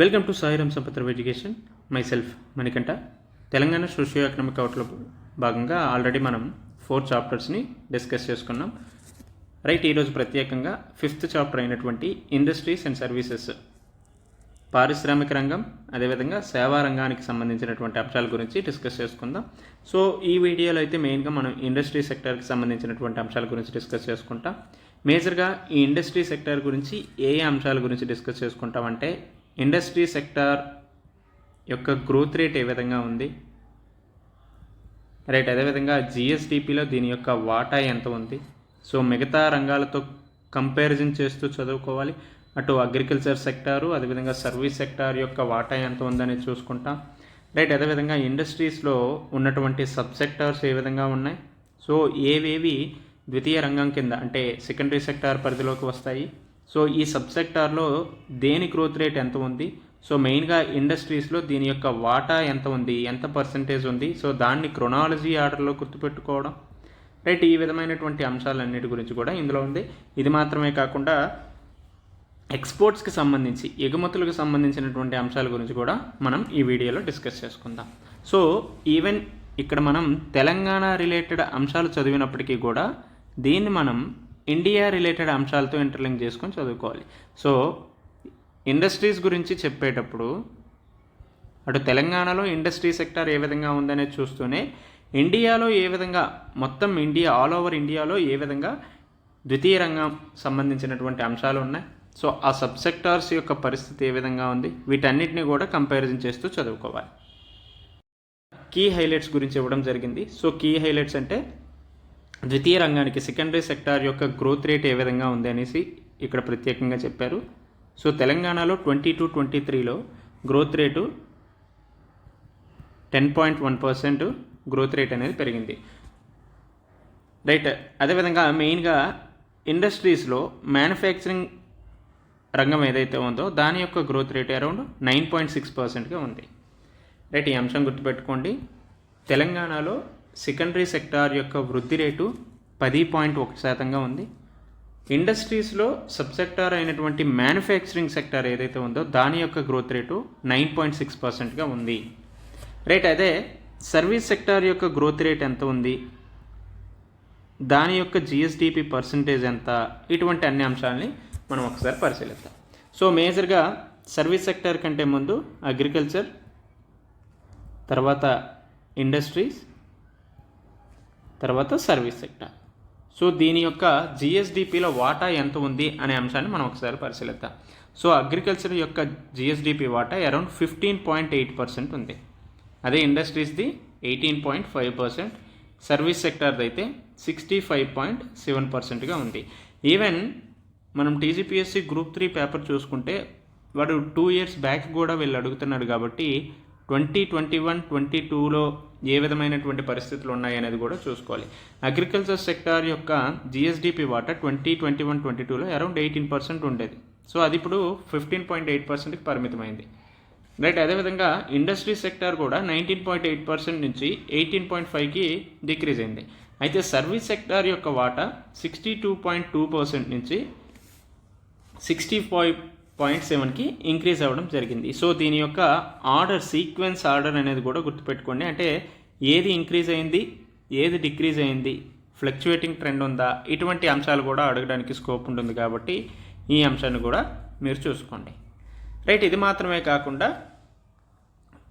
Welcome to Sairam Sampath education. Myself Manikanta. Telangana socio economic అవుట్లో భాగంగా already మనం 4 చాప్టర్స్ని డిస్కస్ చేసుకున్నాం. రైట్, ఈరోజు ప్రత్యేకంగా 5th చాప్టర్ అయినటువంటి ఇండస్ట్రీస్ అండ్ సర్వీసెస్, పారిశ్రామిక రంగం, అదేవిధంగా సేవా రంగానికి సంబంధించినటువంటి అంశాల గురించి డిస్కస్ చేసుకుందాం. సో ఈ వీడియోలో అయితే మెయిన్గా మనం ఇండస్ట్రీ సెక్టర్కి సంబంధించినటువంటి అంశాల గురించి డిస్కస్ చేసుకుంటాం. మేజర్గా ఈ ఇండస్ట్రీ సెక్టర్ గురించి ఏ అంశాల గురించి డిస్కస్ చేసుకుంటామంటే, ఇండస్ట్రీ సెక్టార్ యొక్క గ్రోత్ రేట్ ఏ విధంగా ఉంది, రైట్, అదేవిధంగా జిఎస్డిపిలో దీని యొక్క వాటా ఎంత ఉంది, సో మిగతా రంగాలతో కంపారిజన్ చేస్తూ చదువుకోవాలి. అటు అగ్రికల్చర్ సెక్టారు, అదేవిధంగా సర్వీస్ సెక్టార్ యొక్క వాటా ఎంత ఉందని చూసుకుంటాం. రైట్, అదేవిధంగా ఇండస్ట్రీస్లో ఉన్నటువంటి సబ్ సెక్టార్స్ ఏ విధంగా ఉన్నాయి, సో ఏవేవి ద్వితీయ రంగం కింద అంటే సెకండరీ సెక్టార్ పరిధిలోకి వస్తాయి, సో ఈ సబ్ సెక్టార్లో దేని గ్రోత్ రేట్ ఎంత ఉంది, సో మెయిన్గా ఇండస్ట్రీస్లో దీని యొక్క వాటా ఎంత ఉంది, ఎంత పర్సంటేజ్ ఉంది, సో దాన్ని క్రొనాలజీ ఆర్డర్లో గుర్తుపెట్టుకోవడం. రైట్, ఈ విధమైనటువంటి అంశాలన్నిటి గురించి కూడా ఇందులో ఉంది. ఇది మాత్రమే కాకుండా ఎక్స్పోర్ట్స్కి సంబంధించి, ఎగుమతులకు సంబంధించినటువంటి అంశాల గురించి కూడా మనం ఈ వీడియోలో డిస్కస్ చేసుకుందాం. సో ఈవెన్ ఇక్కడ మనం తెలంగాణ రిలేటెడ్ అంశాలు చదివినప్పటికీ కూడా దీన్ని మనం ఇండియా రిలేటెడ్ అంశాలతో ఇంటర్లింక్ చేసుకొని చదువుకోవాలి. సో ఇండస్ట్రీస్ గురించి చెప్పేటప్పుడు అటు తెలంగాణలో ఇండస్ట్రీ సెక్టార్ ఏ విధంగా ఉందనేది చూస్తూనే, ఇండియాలో ఏ విధంగా మొత్తం ఇండియా ఆల్ ఓవర్ ఇండియాలో ఏ విధంగా ద్వితీయ రంగం సంబంధించినటువంటి అంశాలు ఉన్నాయి, సో ఆ సబ్ సెక్టార్స్ యొక్క పరిస్థితి ఏ విధంగా ఉంది, వీటన్నిటిని కూడా కంపారిజన్ చేస్తూ చదువుకోవాలి. కీ హైలైట్స్ గురించి ఇవ్వడం జరిగింది. సో కీ హైలైట్స్ అంటే ద్వితీయ రంగానికి సెకండరీ సెక్టార్ యొక్క గ్రోత్ రేట్ ఏ విధంగా ఉంది అనేసి ఇక్కడ ప్రత్యేకంగా చెప్పారు. సో తెలంగాణలో 22-23లో గ్రోత్ రేటు 10.1% గ్రోత్ రేట్ అనేది పెరిగింది. రైట్, అదేవిధంగా మెయిన్గా ఇండస్ట్రీస్లో మ్యానుఫ్యాక్చరింగ్ రంగం ఏదైతే ఉందో దాని యొక్క గ్రోత్ రేట్ అరౌండ్ 9.6%గా ఉంది. రైట్, ఈ అంశం గుర్తుపెట్టుకోండి. తెలంగాణలో సెకండరీ సెక్టార్ యొక్క వృద్ధి రేటు 10.1%గా ఉంది. ఇండస్ట్రీస్లో సబ్ సెక్టార్ అయినటువంటి మ్యానుఫ్యాక్చరింగ్ సెక్టార్ ఏదైతే ఉందో దాని యొక్క గ్రోత్ రేటు 9.6%గా ఉంది. రైట్, అదే సర్వీస్ సెక్టార్ యొక్క గ్రోత్ రేట్ ఎంత ఉంది, దాని యొక్క జిఎస్డిపి పర్సంటేజ్ ఎంత, ఇటువంటి అన్ని అంశాలని మనం ఒకసారి పరిశీలిద్దాం. సో మేజర్గా సర్వీస్ సెక్టార్ కంటే ముందు అగ్రికల్చర్, తర్వాత ఇండస్ట్రీస్, తర్వాత సర్వీస్ సెక్టార్. సో దీని యొక్క జిఎస్డిపిలో వాటా ఎంత ఉంది అనే అంశాన్ని మనం ఒకసారి పరిశీలిద్దాం. సో అగ్రికల్చర్ యొక్క జిఎస్డిపి వాటా అరౌండ్ 15.8% ఉంది. అదే ఇండస్ట్రీస్ది 18.5%, సర్వీస్ సెక్టార్ది అయితే 65.7%గా ఉంది. ఈవెన్ మనం టీజీపీఎస్సీ గ్రూప్ 3 పేపర్ చూసుకుంటే వాడు 2 years బ్యాక్ కూడా వీళ్ళు అడుగుతున్నాడు కాబట్టి 2021-22లో ఏ విధమైనటువంటి పరిస్థితులు ఉన్నాయి అనేది కూడా చూసుకోవాలి. అగ్రికల్చర్ సెక్టార్ యొక్క జిఎస్డిపి వాటా 2021-22లో అరౌండ్ 18% ఉండేది. సో అది ఇప్పుడు 15.8%కి పరిమితమైంది. రైట్, అదేవిధంగా ఇండస్ట్రీ సెక్టార్ కూడా 19.8% నుంచి 18.5కి డిక్రీజ్ అయింది. అయితే సర్వీస్ సెక్టార్ యొక్క వాటా 62.2% నుంచి 65.7కి ఇంక్రీజ్ అవ్వడం జరిగింది. సో దీని యొక్క ఆర్డర్, సీక్వెన్స్ ఆర్డర్ అనేది కూడా గుర్తుపెట్టుకోండి. అంటే ఏది ఇంక్రీజ్ అయింది, ఏది డిక్రీజ్ అయింది, ఫ్లక్చువేటింగ్ ట్రెండ్ ఉందా, ఇటువంటి అంశాలు కూడా అడగడానికి స్కోప్ ఉంటుంది కాబట్టి ఈ అంశాన్ని కూడా మీరు చూసుకోండి. రైట్, ఇది మాత్రమే కాకుండా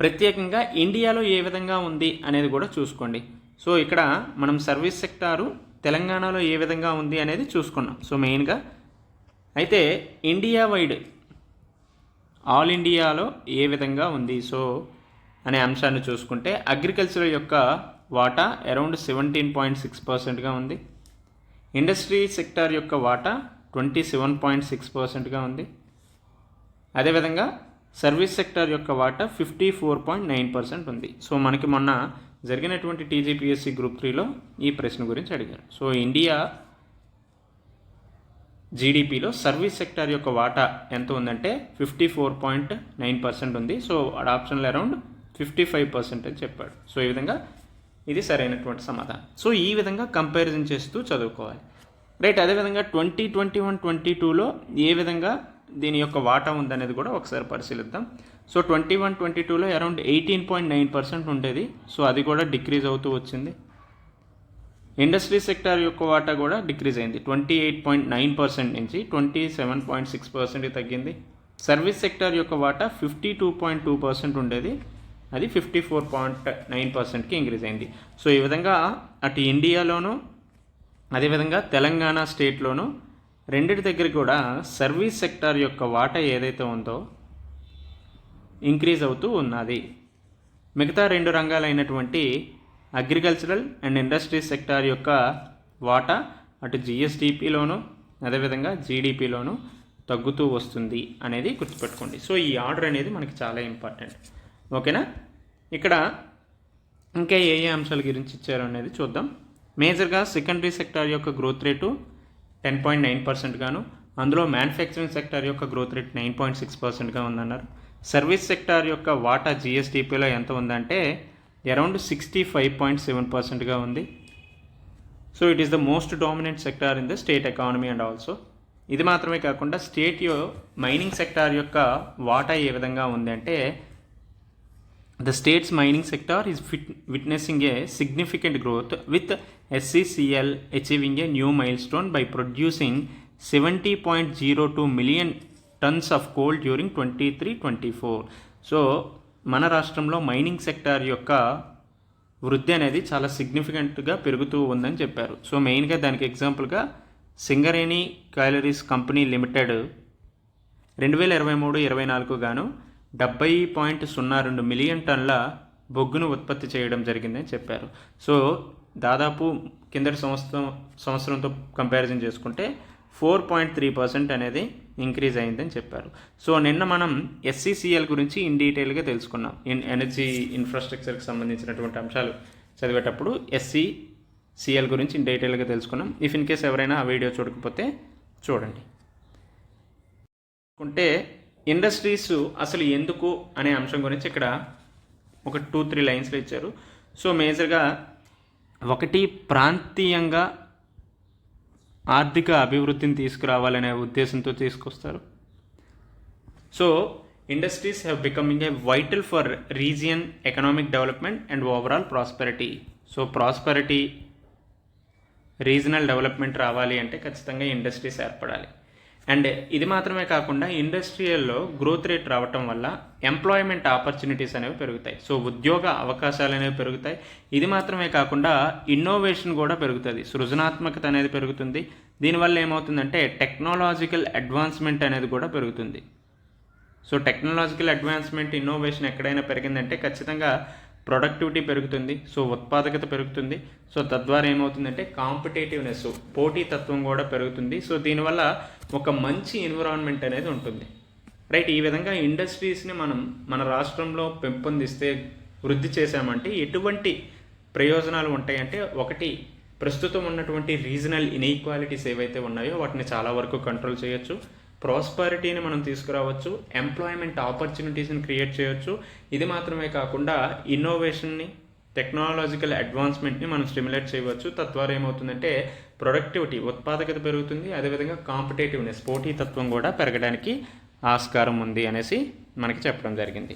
ప్రత్యేకంగా ఇండియాలో ఏ విధంగా ఉంది అనేది కూడా చూసుకోండి. సో ఇక్కడ మనం సర్వీస్ సెక్టారు తెలంగాణలో ఏ విధంగా ఉంది అనేది చూసుకున్నాం. సో మెయిన్గా అయితే ఇండియా వైడ్ ఆల్ ఇండియాలో ఏ విధంగా ఉంది సో అనే అంశాన్ని చూసుకుంటే అగ్రికల్చర్ యొక్క వాటా అరౌండ్ 17.6%గా ఉంది. ఇండస్ట్రీ సెక్టార్ యొక్క వాటా 27.6%గా ఉంది. అదేవిధంగా సర్వీస్ సెక్టార్ యొక్క వాటా 54.9% ఉంది. సో మనకి మొన్న జరిగినటువంటి టీజీపీఎస్సీ గ్రూప్ 3లో ఈ ప్రశ్న గురించి అడిగారు. సో ఇండియా జీడిపిలో సర్వీస్ సెక్టార్ యొక్క వాటా ఎంత ఉందంటే 54.9% ఉంది. సో ఆప్షన్లో అరౌండ్ 55% అని చెప్పాడు. సో ఈ విధంగా ఇది సరైనటువంటి సమాధానం. సో ఈ విధంగా కంపారిజన్ చేస్తూ చదువుకోవాలి. రైట్, అదేవిధంగా 2021-22లో ఏ విధంగా దీని యొక్క వాటా ఉందనేది కూడా ఒకసారి పరిశీలిద్దాం. సో 21-22లో అరౌండ్ 18.9% ఉండేది. సో అది కూడా డిక్రీజ్ అవుతూ వచ్చింది. ఇండస్ట్రీ సెక్టార్ యొక్క వాటా కూడా డిక్రీజ్ అయింది. 28.9% నుంచి 27.6% తగ్గింది. సర్వీస్ సెక్టార్ యొక్క వాటా 52.2% ఉండేది, అది 54.9%కి ఇంక్రీజ్ అయింది. సో ఈ విధంగా అటు ఇండియాలోనూ అదేవిధంగా తెలంగాణ స్టేట్లోనూ రెండిటి దగ్గర కూడా సర్వీస్ సెక్టార్ యొక్క వాటా ఏదైతే ఉందో ఇంక్రీజ్ అవుతూ ఉన్నది. మిగతా రెండు రంగాలైనటువంటి అగ్రికల్చరల్ అండ్ ఇండస్ట్రీ సెక్టార్ యొక్క వాటా అటు జిఎస్డిపిలోను అదేవిధంగా జీడిపిలోను తగ్గుతూ వస్తుంది అనేది గుర్తుపెట్టుకోండి. సో ఈ ఆర్డర్ అనేది మనకి చాలా ఇంపార్టెంట్. ఓకేనా? ఇక్కడ ఇంకా ఏ అంశాల గురించి ఇచ్చారు అనేది చూద్దాం. మేజర్గా సెకండరీ సెక్టార్ యొక్క గ్రోత్ రేటు 10.9% గాను, అందులో మ్యానుఫ్యాక్చరింగ్ సెక్టార్ యొక్క గ్రోత్ రేట్ 9.6%గా ఉందన్నారు. సర్వీస్ సెక్టార్ యొక్క వాటా జిఎస్డిపిలో ఎంత ఉందంటే అరౌండ్ 65.7%గా ఉంది. So it is the most dominant sector in the state economy and also. ఇది మాత్రమే కాకుండా స్టేట్ మైనింగ్ సెక్టార్ యొక్క వాటా ఏ విధంగా ఉంది అంటే the state's mining sector is witnessing a significant growth with SCCL achieving a new milestone by producing 70.02 million tons of coal during 23-24. So మన రాష్ట్రంలో మైనింగ్ సెక్టార్ యొక్క వృద్ధి అనేది చాలా సిగ్నిఫికెంట్గా పెరుగుతూ ఉందని చెప్పారు. సో మెయిన్గా దానికి ఎగ్జాంపుల్గా సింగరేణి కాయిలరీస్ కంపెనీ లిమిటెడ్ 2023-24 గాను 70.02 మిలియన్ టన్నుల బొగ్గును ఉత్పత్తి చేయడం జరిగిందని చెప్పారు. సో దాదాపు కిందటి సంవత్సరంతో కంపారిజన్ చేసుకుంటే 4.3% అనేది ఇంక్రీజ్ అయిందని చెప్పారు. సో నిన్న మనం SCCL గురించి ఇన్ డీటెయిల్గా తెలుసుకున్నాం. ఎనర్జీ ఇన్ఫ్రాస్ట్రక్చర్కి సంబంధించినటువంటి అంశాలు చదివేటప్పుడు SCCL గురించి ఇన్ డీటెయిల్గా తెలుసుకున్నాం. ఇఫ్ ఇన్ కేస్ ఎవరైనా ఆ వీడియో చూడకపోతే చూడండి. అంటే ఇండస్ట్రీస్ అసలు ఎందుకు అనే అంశం గురించి ఇక్కడ ఒక 2-3 లైన్స్లో ఇచ్చారు. సో మేజర్గా ఒకటి, ప్రాంతీయంగా ఆర్థిక అభివృద్ధిని తీసుకురావాలనే ఉద్దేశంతో తీసుకొస్తారు. So industries have becoming a vital for region economic development and overall prosperity. So prosperity, regional development రావాలి అంటే ఖచ్చితంగా ఇండస్ట్రీస్ ఏర్పడాలి. అండ్ ఇది మాత్రమే కాకుండా ఇండస్ట్రియల్లో గ్రోత్ రేట్ రావటం వల్ల ఎంప్లాయ్మెంట్ ఆపర్చునిటీస్ అనేవి పెరుగుతాయి. సో ఉద్యోగ అవకాశాలు అనేవి పెరుగుతాయి. ఇది మాత్రమే కాకుండా ఇన్నోవేషన్ కూడా పెరుగుతుంది, సృజనాత్మకత అనేది పెరుగుతుంది. దీనివల్ల ఏమవుతుందంటే టెక్నాలజికల్ అడ్వాన్స్మెంట్ అనేది కూడా పెరుగుతుంది. సో టెక్నాలజికల్ అడ్వాన్స్మెంట్, ఇన్నోవేషన్ ఎక్కడైనా పెరిగిందంటే ఖచ్చితంగా ప్రొడక్టివిటీ పెరుగుతుంది. సో ఉత్పాదకత పెరుగుతుంది. సో తద్వారా ఏమవుతుందంటే కాంపిటేటివ్నెస్, పోటీతత్వం కూడా పెరుగుతుంది. సో దీనివల్ల ఒక మంచి ఎన్విరాన్మెంట్ అనేది ఉంటుంది. రైట్? ఈ విధంగా ఇండస్ట్రీస్ని మనం మన రాష్ట్రంలో పెంపొందిస్తే, వృద్ధి చేశామంటే ఎటువంటి ప్రయోజనాలు ఉంటాయంటే, ఒకటి, ప్రస్తుతం ఉన్నటువంటి రీజనల్ ఇన్ఈక్వాలిటీస్ ఏవైతే ఉన్నాయో వాటిని చాలా వరకు కంట్రోల్ చేయొచ్చు. ప్రాస్పరిటీని మనం తీసుకురావచ్చు, ఎంప్లాయ్మెంట్ ఆపర్చునిటీస్ని క్రియేట్ చేయొచ్చు. ఇది మాత్రమే కాకుండా ఇన్నోవేషన్ని, టెక్నాలజికల్ అడ్వాన్స్మెంట్ని మనం స్టిమ్యులేట్ చేయవచ్చు. తద్వారా ఏమవుతుందంటే ప్రొడక్టివిటీ, ఉత్పాదకత పెరుగుతుంది. అదేవిధంగా కాంపిటేటివ్నెస్, పోటీతత్వం కూడా పెరగడానికి ఆస్కారం ఉంది అనేసి మనకి చెప్పడం జరిగింది.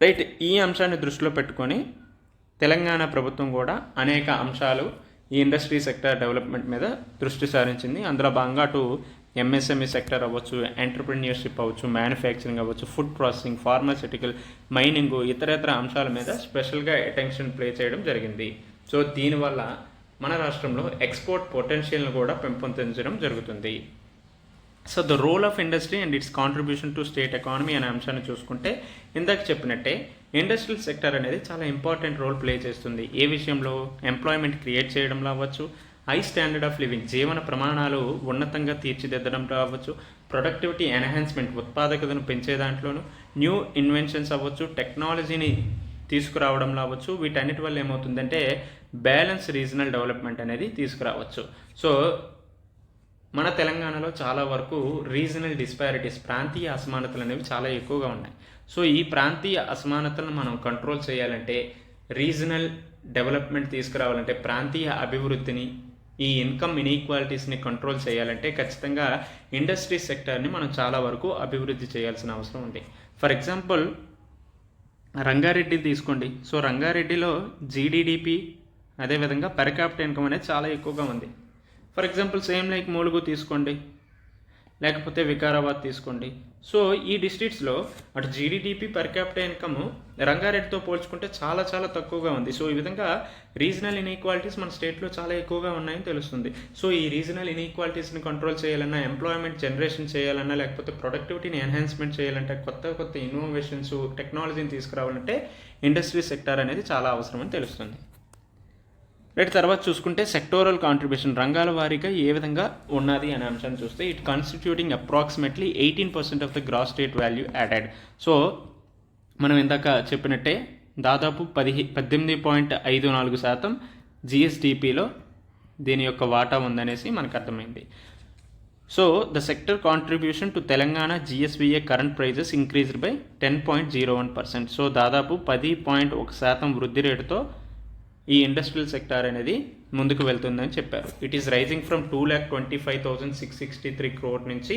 రైట్? ఈ అంశాన్ని దృష్టిలో పెట్టుకొని తెలంగాణ ప్రభుత్వం కూడా అనేక అంశాలు ఈ ఇండస్ట్రీ సెక్టర్ డెవలప్మెంట్ మీద దృష్టి సారించింది. అందులో భాగంగా అటు MSME సెక్టర్ అవ్వచ్చు, ఎంటర్ప్రెన్యూర్షిప్ అవ్వచ్చు, మ్యానుఫ్యాక్చరింగ్ అవ్వచ్చు, ఫుడ్ ప్రాసెసింగ్, ఫార్మాస్యూటికల్, మైనింగ్, ఇతరేతర అంశాల మీద స్పెషల్గా అటెన్షన్ ప్లే చేయడం జరిగింది. సో దీనివల్ల మన రాష్ట్రంలో ఎక్స్పోర్ట్ పొటెన్షియల్ను కూడా పెంపొందించడం జరుగుతుంది. So the role of industry and its contribution to state economy అనే అంశాన్ని చూసుకుంటే ఇందాక చెప్పినట్టే ఇండస్ట్రియల్ సెక్టర్ అనేది చాలా ఇంపార్టెంట్ రోల్ ప్లే చేస్తుంది. ఏ విషయంలో? ఎంప్లాయ్మెంట్ క్రియేట్ చేయడంలో అవ్వచ్చు, హై స్టాండర్డ్ ఆఫ్ లివింగ్, జీవన ప్రమాణాలు ఉన్నతంగా తీర్చిదిద్దడంలో అవ్వచ్చు, ప్రొడక్టివిటీ ఎన్హాన్స్మెంట్, ఉత్పాదకతను పెంచే దాంట్లోనూ, న్యూ ఇన్వెన్షన్స్ అవ్వచ్చు, టెక్నాలజీని తీసుకురావడంలో అవ్వచ్చు. వీటన్నిటి వల్ల ఏమవుతుందంటే బ్యాలెన్స్ రీజనల్ డెవలప్మెంట్ అనేది తీసుకురావచ్చు. సో మన తెలంగాణలో చాలా వరకు రీజనల్ డిస్పారిటీస్, ప్రాంతీయ అసమానతలు అనేవి చాలా ఎక్కువగా ఉన్నాయి. సో ఈ ప్రాంతీయ అసమానతలను మనం కంట్రోల్ చేయాలంటే, రీజనల్ డెవలప్మెంట్ తీసుకురావాలంటే, ప్రాంతీయ అభివృద్ధిని ఈ ఇన్కమ్ ఇన్ఈక్వాలిటీస్ని కంట్రోల్ చేయాలంటే ఖచ్చితంగా ఇండస్ట్రీ సెక్టర్ని మనం చాలా వరకు అభివృద్ధి చేయాల్సిన అవసరం ఉంది. ఫర్ ఎగ్జాంపుల్ రంగారెడ్డి తీసుకోండి. సో రంగారెడ్డిలో జీడిడిపి అదేవిధంగా పర్ క్యాపిటల్ ఇన్కమ్ అనేది చాలా ఎక్కువగా ఉంది. For example same like Mulugu తీసుకోండి, లేకపోతే వికారాబాద్ తీసుకోండి. సో ఈ డిస్ట్రిక్ట్స్లో అటు జీడిడిపి పర్ క్యాపిటల్ ఇన్కమ్ రంగారెడ్డితో పోల్చుకుంటే చాలా చాలా తక్కువగా ఉంది. సో ఈ విధంగా రీజనల్ ఇన్ఈక్వాలిటీస్ మన స్టేట్లో చాలా ఎక్కువగా ఉన్నాయని తెలుస్తుంది. సో ఈ రీజనల్ ఇన్ఈక్వాలిటీస్ని కంట్రోల్ చేయాలన్నా, ఎంప్లాయ్మెంట్ జనరేషన్ చేయాలన్నా, లేకపోతే ప్రొడక్టివిటీని ఎన్హాన్స్మెంట్ చేయాలంటే, కొత్త కొత్త ఇన్నోవేషన్స్ టెక్నాలజీని తీసుకురావాలంటే ఇండస్ట్రీ సెక్టార్ అనేది చాలా అవసరమని తెలుస్తుంది. రైట్, తర్వాత చూసుకుంటే సెక్టోరల్ కాంట్రిబ్యూషన్ రంగాల వారీగా ఏ విధంగా ఉన్నది అనే అంశాన్ని చూస్తే it constituting approximately 18% of the gross state value added. So మనం ఇందాక చెప్పినట్టే దాదాపు 18.54% జిఎస్డిపిలో దీని యొక్క వాటా ఉందనేసి మనకు అర్థమైంది. So the sector contribution to Telangana GSVA current prices increased by 10.01%. So దాదాపు 10.1% వృద్ధి రేటుతో ఈ ఇండస్ట్రియల్ సెక్టార్ అనేది ముందుకు వెళ్తుందని చెప్పారు. It is rising from 2,25,663 crore నుంచి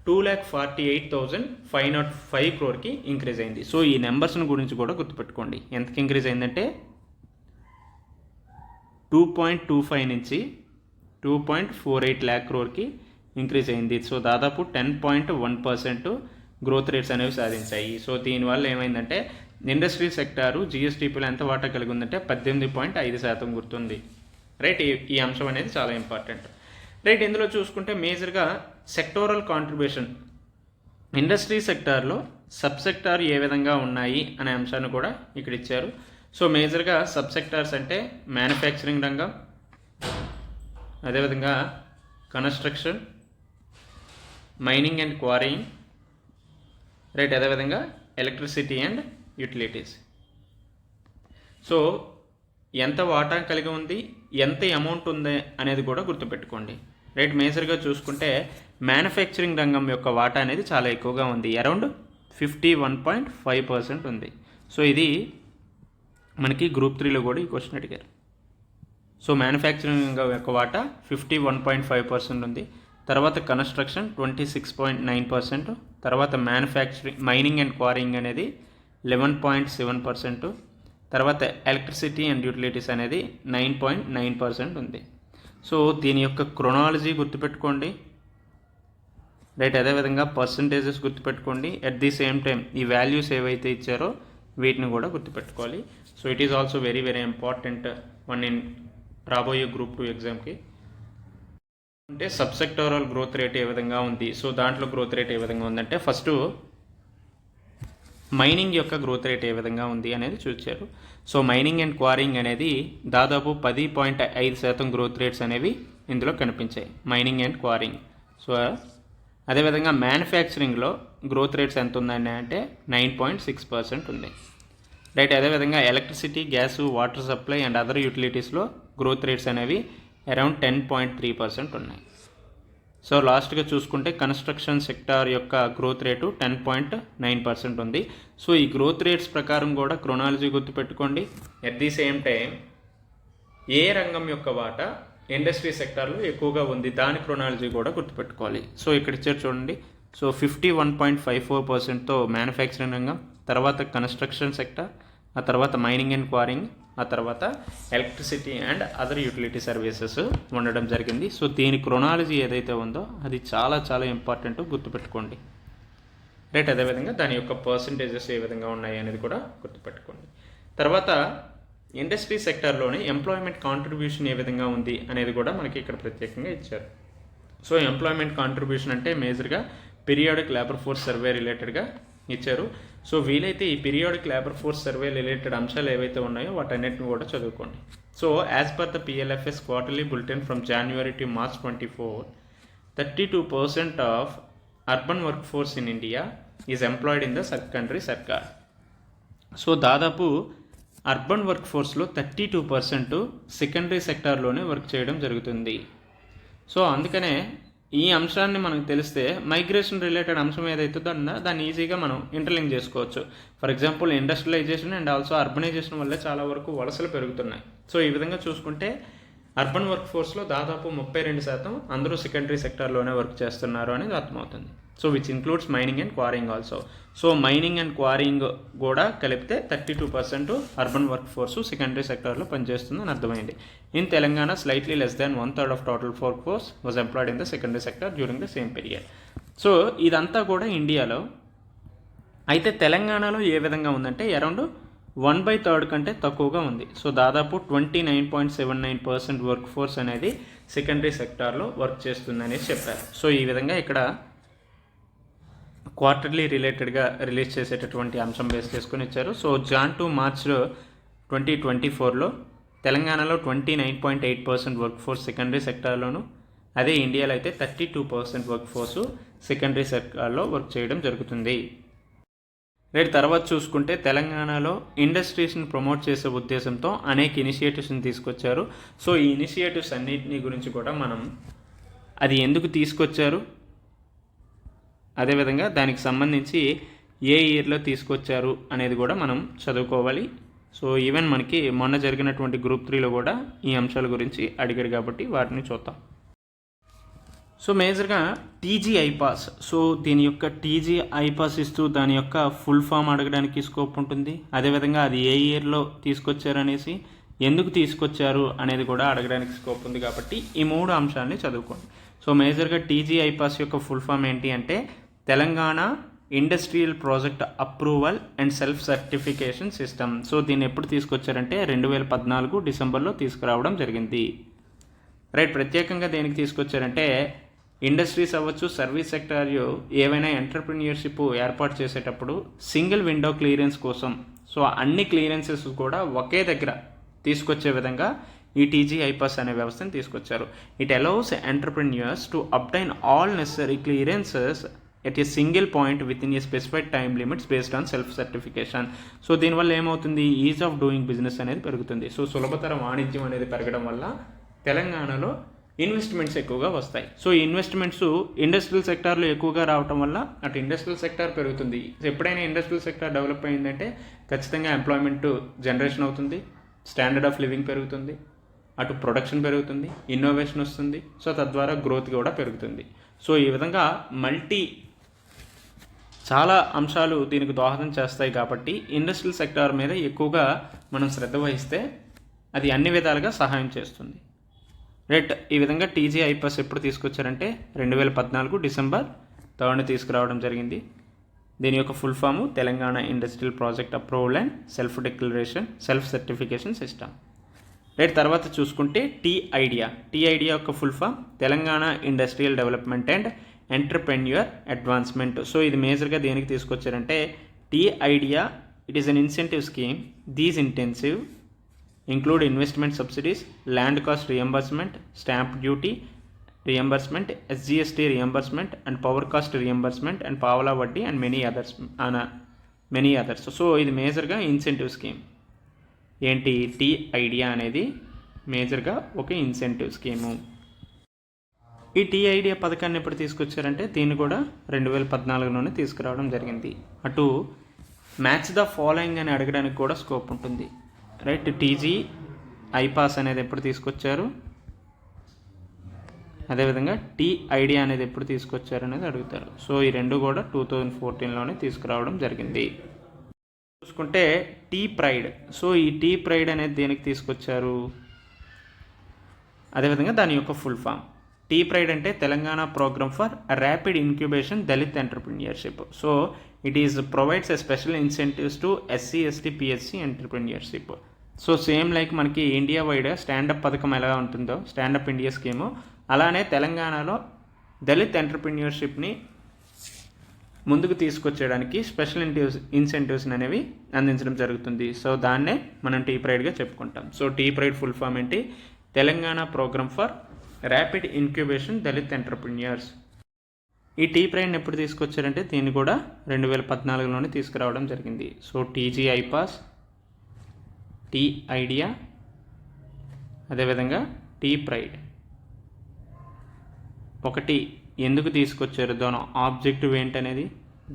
2,48,505 crore ఇంక్రీజ్ అయింది. సో ఈ నెంబర్స్ని గురించి కూడా గుర్తుపెట్టుకోండి. ఎంతకి ఇంక్రీజ్ అయిందంటే 2.25 నుంచి 2.48 lakh crore ఇంక్రీజ్ అయింది. సో దాదాపు 10.1% గ్రోత్ రేట్స్ అనేవి సాధించాయి. సో దీనివల్ల ఏమైందంటే ఇండస్ట్రీ సెక్టారు జిఎస్డిపిలో ఎంత వాటా కలిగి ఉందంటే 18.5% గుర్తుంది. రైట్, ఈ అంశం అనేది చాలా ఇంపార్టెంట్. రైట్, ఇందులో చూసుకుంటే మేజర్గా సెక్టోరల్ కాంట్రిబ్యూషన్ ఇండస్ట్రీ సెక్టార్లో సబ్ సెక్టార్ ఏ విధంగా ఉన్నాయి అనే అంశాన్ని కూడా ఇక్కడ ఇచ్చారు. సో మేజర్గా సబ్ సెక్టార్స్ అంటే మ్యానుఫ్యాక్చరింగ్ రంగం, అదేవిధంగా construction, mining and quarrying, right, అదేవిధంగా ఎలక్ట్రిసిటీ అండ్ యూటిలిటీస్. సో ఎంత వాటా కలిగి ఉంది, ఎంత అమౌంట్ ఉంది అనేది కూడా గుర్తుపెట్టుకోండి. రైట్, మేజర్గా చూసుకుంటే మ్యానుఫ్యాక్చరింగ్ రంగం యొక్క వాటా అనేది చాలా ఎక్కువగా ఉంది, అరౌండ్ 51.5% ఉంది. సో ఇది మనకి గ్రూప్ 3లో కూడా ఈ క్వశ్చన్ అడిగారు. సో మ్యానుఫ్యాక్చరింగ్ రంగం యొక్క వాటా 51.5% ఉంది. తర్వాత కన్స్ట్రక్షన్ 26.9%, తర్వాత మ్యానుఫ్యాక్చరింగ్ మైనింగ్ అండ్ క్వారీయింగ్ అనేది 11.7%, తర్వాత ఎలక్ట్రిసిటీ అండ్ యూటిలిటీస్ అనేది 9.9% ఉంది. సో దీని యొక్క క్రొనాలజీ గుర్తుపెట్టుకోండి. రైట్, అదేవిధంగా పర్సంటేజెస్ గుర్తుపెట్టుకోండి. అట్ ది సేమ్ టైం ఈ వాల్యూస్ ఏవైతే ఇచ్చారో వీటిని కూడా గుర్తుపెట్టుకోవాలి. So it is also very very important one in రాబోయే గ్రూప్ 2 ఎగ్జామ్కి. అంటే సబ్ సెక్టోరల్ గ్రోత్ రేట్ ఏ విధంగా ఉంది. సో దాంట్లో గ్రోత్ రేట్ ఏ విధంగా ఉందంటే ఫస్ట్ మైనింగ్ యొక్క గ్రోత్ రేట్ ఏ విధంగా ఉంది అనేది చూచారు. సో మైనింగ్ అండ్ క్వారీయింగ్ అనేది దాదాపు 10.5% గ్రోత్ రేట్స్ అనేవి ఇందులో కనిపించాయి, మైనింగ్ అండ్ క్వారీయింగ్. సో అదేవిధంగా మ్యానుఫ్యాక్చరింగ్లో గ్రోత్ రేట్స్ ఎంత ఉందని అంటే 9.6% ఉంది. రైట్, అదేవిధంగా electricity, gas, water supply and other యూటిలిటీస్లో గ్రోత్ రేట్స్ అనేవి అరౌండ్ 10.3% ఉన్నాయి. సో లాస్ట్గా చూసుకుంటే కన్స్ట్రక్షన్ సెక్టార్ యొక్క గ్రోత్ రేటు 10.9% ఉంది. సో ఈ గ్రోత్ రేట్స్ ప్రకారం కూడా క్రొనాలజీ గుర్తుపెట్టుకోండి. ఎట్ ది సేమ్ టైం ఏ రంగం యొక్క వాటా ఇండస్ట్రీ సెక్టార్లో ఎక్కువగా ఉంది దాని క్రొనాలజీ కూడా గుర్తుపెట్టుకోవాలి. సో ఇక్కడ ఇచ్చారు చూడండి. సో 51.54%తో మ్యానుఫ్యాక్చరింగ్ రంగం, తర్వాత కన్స్ట్రక్షన్ సెక్టార్, ఆ తర్వాత మైనింగ్ అండ్ క్వారింగ్, ఆ తర్వాత electricity and other utility services ఉండడం జరిగింది. సో దీని క్రొనాలజీ ఏదైతే ఉందో అది చాలా చాలా ఇంపార్టెంట్, గుర్తుపెట్టుకోండి. రైట్, అదేవిధంగా దాని యొక్క పర్సంటేజెస్ ఏ విధంగా ఉన్నాయి అనేది కూడా గుర్తుపెట్టుకోండి. తర్వాత ఇండస్ట్రీ సెక్టార్లోని ఎంప్లాయ్మెంట్ కాంట్రిబ్యూషన్ ఏ విధంగా ఉంది అనేది కూడా మనకి ఇక్కడ ప్రత్యేకంగా ఇచ్చారు. సో ఎంప్లాయ్మెంట్ కాంట్రిబ్యూషన్ అంటే మేజర్గా పీరియాడిక్ లేబర్ ఫోర్స్ సర్వే రిలేటెడ్గా ఇచ్చారు. సో వీలైతే ఈ periodic labour force survey related అంశాలు ఏవైతే ఉన్నాయో వాటన్నిటిని కూడా చదువుకోండి. So as per the PLFS quarterly bulletin from January to March 24, 32% of urban work force in India is employed in the country సర్కార్. సో దాదాపు అర్బన్ వర్క్ ఫోర్స్లో 32% సెకండరీ సెక్టార్లోనే వర్క్ చేయడం జరుగుతుంది. సో అందుకనే ఈ అంశాన్ని మనకు తెలిస్తే మైగ్రేషన్ రిలేటెడ్ అంశం ఏదైతే ఉందో దాన్ని ఈజీగా మనం ఇంటర్లింక్ చేసుకోవచ్చు. For example industrialisation and also urbanisation వల్ల చాలా వరకు వలసలు పెరుగుతున్నాయి. సో ఈ విధంగా చూసుకుంటే అర్బన్ వర్క్ ఫోర్స్లో దాదాపు 32% అందరూ సెకండరీ సెక్టార్లోనే వర్క్ చేస్తున్నారు అనేది అర్థమవుతుంది. So which includes mining and quarrying also. So mining and quarrying కూడా కలిపితే 32% అర్బన్ వర్క్ ఫోర్స్ సెకండరీ సెక్టార్లో పనిచేస్తుందని అర్థమైంది. In Telangana slightly less than 1/3 of total work force was employed in the secondary sector during the same period. So ఇదంతా కూడా ఇండియాలో. అయితే తెలంగాణలో ఏ విధంగా ఉందంటే అరౌండ్ 1/3 కంటే తక్కువగా ఉంది. సో దాదాపు 29.79% వర్క్ ఫోర్స్ అనేది సెకండరీ సెక్టార్లో వర్క్ చేస్తుందని చెప్పారు. సో ఈ విధంగా ఇక్కడ క్వార్టర్లీ రిలేటెడ్గా రిలీజ్ చేసేటటువంటి అంశం బేస్ చేసుకుని ఇచ్చారు. సో జాన్ టు మార్చ్ 2024లో తెలంగాణలో 29.8% వర్క్ ఫోర్స్ సెకండరీ సెక్టార్లోను, అదే ఇండియాలో అయితే 32% వర్క్ ఫోర్సు సెకండరీ సెక్టార్లో వర్క్ చేయడం జరుగుతుంది. రేపు తర్వాత చూసుకుంటే తెలంగాణలో ఇండస్ట్రీస్ని ప్రమోట్ చేసే ఉద్దేశంతో అనేక ఇనిషియేటివ్స్ని తీసుకొచ్చారు. సో ఈ ఇనిషియేటివ్స్ అన్నింటినీ గురించి కూడా మనం అది ఎందుకు తీసుకొచ్చారు, అదేవిధంగా దానికి సంబంధించి ఏ ఇయర్లో తీసుకొచ్చారు అనేది కూడా మనం చదువుకోవాలి. సో ఈవెన్ మనకి మొన్న జరిగినటువంటి గ్రూప్ 3లో కూడా ఈ అంశాల గురించి అడిగాడు కాబట్టి వాటిని చూద్దాం. సో మేజర్గా టీజీ ఐపాస్. సో దీని యొక్క టీజీ ఐపాస్ ఇస్తూ దాని యొక్క ఫుల్ ఫామ్ అడగడానికి స్కోప్ ఉంటుంది. అదేవిధంగా అది ఏ ఇయర్లో తీసుకొచ్చారనేసి, ఎందుకు తీసుకొచ్చారు అనేది కూడా అడగడానికి స్కోప్ ఉంది. కాబట్టి ఈ 3 అంశాలని చదువుకోండి. సో మేజర్గా టీజీ ఐపాస్ యొక్క ఫుల్ ఫామ్ ఏంటి అంటే Telangana industrial project approval and self certification system. So దీన్ని ఎప్పుడు తీసుకొచ్చారంటే 2014 డిసెంబర్లో తీసుకురావడం జరిగింది. రైట్. ప్రత్యేకంగా దేనికి తీసుకొచ్చారంటే ఇండస్ట్రీస్ అవ్వచ్చు, సర్వీస్ సెక్టార్ ఏవైనా ఎంటర్ప్రెన్యూర్షిప్ ఏర్పాటు చేసేటప్పుడు సింగిల్ విండో క్లియరెన్స్ కోసం, సో అన్ని క్లియరెన్సెస్ కూడా ఒకే దగ్గర తీసుకొచ్చే విధంగా ఈ టీజీ ఐపాస్ అనే వ్యవస్థను తీసుకొచ్చారు. It allows entrepreneurs to obtain all necessary clearances at a single point with in a specified time limits based on self certification. So దీనివల్ల ఏమవుతుంది, ఈజ్ ఆఫ్ డూయింగ్ బిజినెస్ అనేది పెరుగుతుంది. సో సులభతర వాణిజ్యం అనేది పెరగడం వల్ల తెలంగాణలో ఇన్వెస్ట్మెంట్స్ ఎక్కువగా వస్తాయి. సో ఈ ఇన్వెస్ట్మెంట్స్ ఇండస్ట్రియల్ సెక్టార్లో ఎక్కువగా రావడం వల్ల అటు ఇండస్ట్రియల్ సెక్టార్ పెరుగుతుంది. ఎప్పుడైనా ఇండస్ట్రియల్ సెక్టార్ డెవలప్ అయిందంటే ఖచ్చితంగా ఎంప్లాయ్మెంట్ జనరేషన్ అవుతుంది, స్టాండర్డ్ ఆఫ్ లివింగ్ పెరుగుతుంది, అటు ప్రొడక్షన్ పెరుగుతుంది, ఇన్నోవేషన్ వస్తుంది. సో తద్వారా గ్రోత్ కూడా పెరుగుతుంది. సో ఈ విధంగా చాలా అంశాలు దీనికి దోహదం చేస్తాయి. కాబట్టి ఇండస్ట్రియల్ సెక్టార్ మీద ఎక్కువగా మనం శ్రద్ధ వహిస్తే అది అన్ని విధాలుగా సహాయం చేస్తుంది. రైట్. ఈ విధంగా టీజీ ఐపాస్ ఎప్పుడు తీసుకొచ్చారంటే 2014 డిసెంబర్ 3 తీసుకురావడం జరిగింది. దీని యొక్క full form Telangana industrial project approval and self declaration self certification system. Right. తర్వాత చూసుకుంటే టీ ఐడియా యొక్క full form Telangana industrial development and entrepreneur advancement. So ఇది మేజర్గా దేనికి తీసుకొచ్చారంటే T IDEA it is an incentive scheme. These intensive include investment subsidies, land cost reimbursement, stamp duty reimbursement, SGST reimbursement and power cost reimbursement and pavala vaddi and many others. So ఇది మేజర్గా incentive scheme. ఏంటి tea idea అనేది మేజర్గా ఒక incentive scheme. ఈ tea idea పథకాన్ని ఎప్పుడు తీసుకొచ్చారంటే దీన్ని కూడా 2014లోనే తీసుకురావడం జరిగింది. అటు మ్యాచ్ ద ఫాలోయింగ్ అని అడగడానికి కూడా స్కోప్ ఉంటుంది. రైట్. టీజీ ఐపాస్ అనేది ఎప్పుడు తీసుకొచ్చారు, అదేవిధంగా టీ ఐడియా అనేది ఎప్పుడు తీసుకొచ్చారు అనేది అడుగుతారు. సో ఈ రెండు కూడా 2014లోనే తీసుకురావడం జరిగింది. చూసుకుంటే టీ ప్రైడ్. సో ఈ టీ ప్రైడ్ అనేది దేనికి తీసుకొచ్చారు, అదేవిధంగా దాని యొక్క ఫుల్ ఫామ్. టీ ప్రైడ్ అంటే Telangana programme for rapid incubation Dalit entrepreneurship. So it is provides a special incentives to SC, ST, PSC entrepreneurship. So same like మనకి ఇండియా వైడ్ స్టాండప్ పథకం ఎలా ఉంటుందో స్టాండప్ ఇండియా స్కీము, అలానే తెలంగాణలో దళిత్ ఎంటర్ప్రెన్యూర్షిప్ని ముందుకు తీసుకొచ్చేయడానికి స్పెషల్ ఇన్సెంటివ్స్ అనేవి అందించడం జరుగుతుంది. సో దాన్నే మనం టీ ప్రైడ్గా చెప్పుకుంటాం. So T pride full form ఏంటి, Telangana programme for rapid incubation Dalit entrepreneurs. ఈ టీ ప్రైడ్ని ఎప్పుడు తీసుకొచ్చారంటే దీన్ని కూడా 2014లోనే తీసుకురావడం జరిగింది. So TG iPASS, T IDEA, అదేవిధంగా టీ ప్రైడ్. ఒకటి ఎందుకు తీసుకొచ్చారు, దాని ఆబ్జెక్టివ్ ఏంటనేది,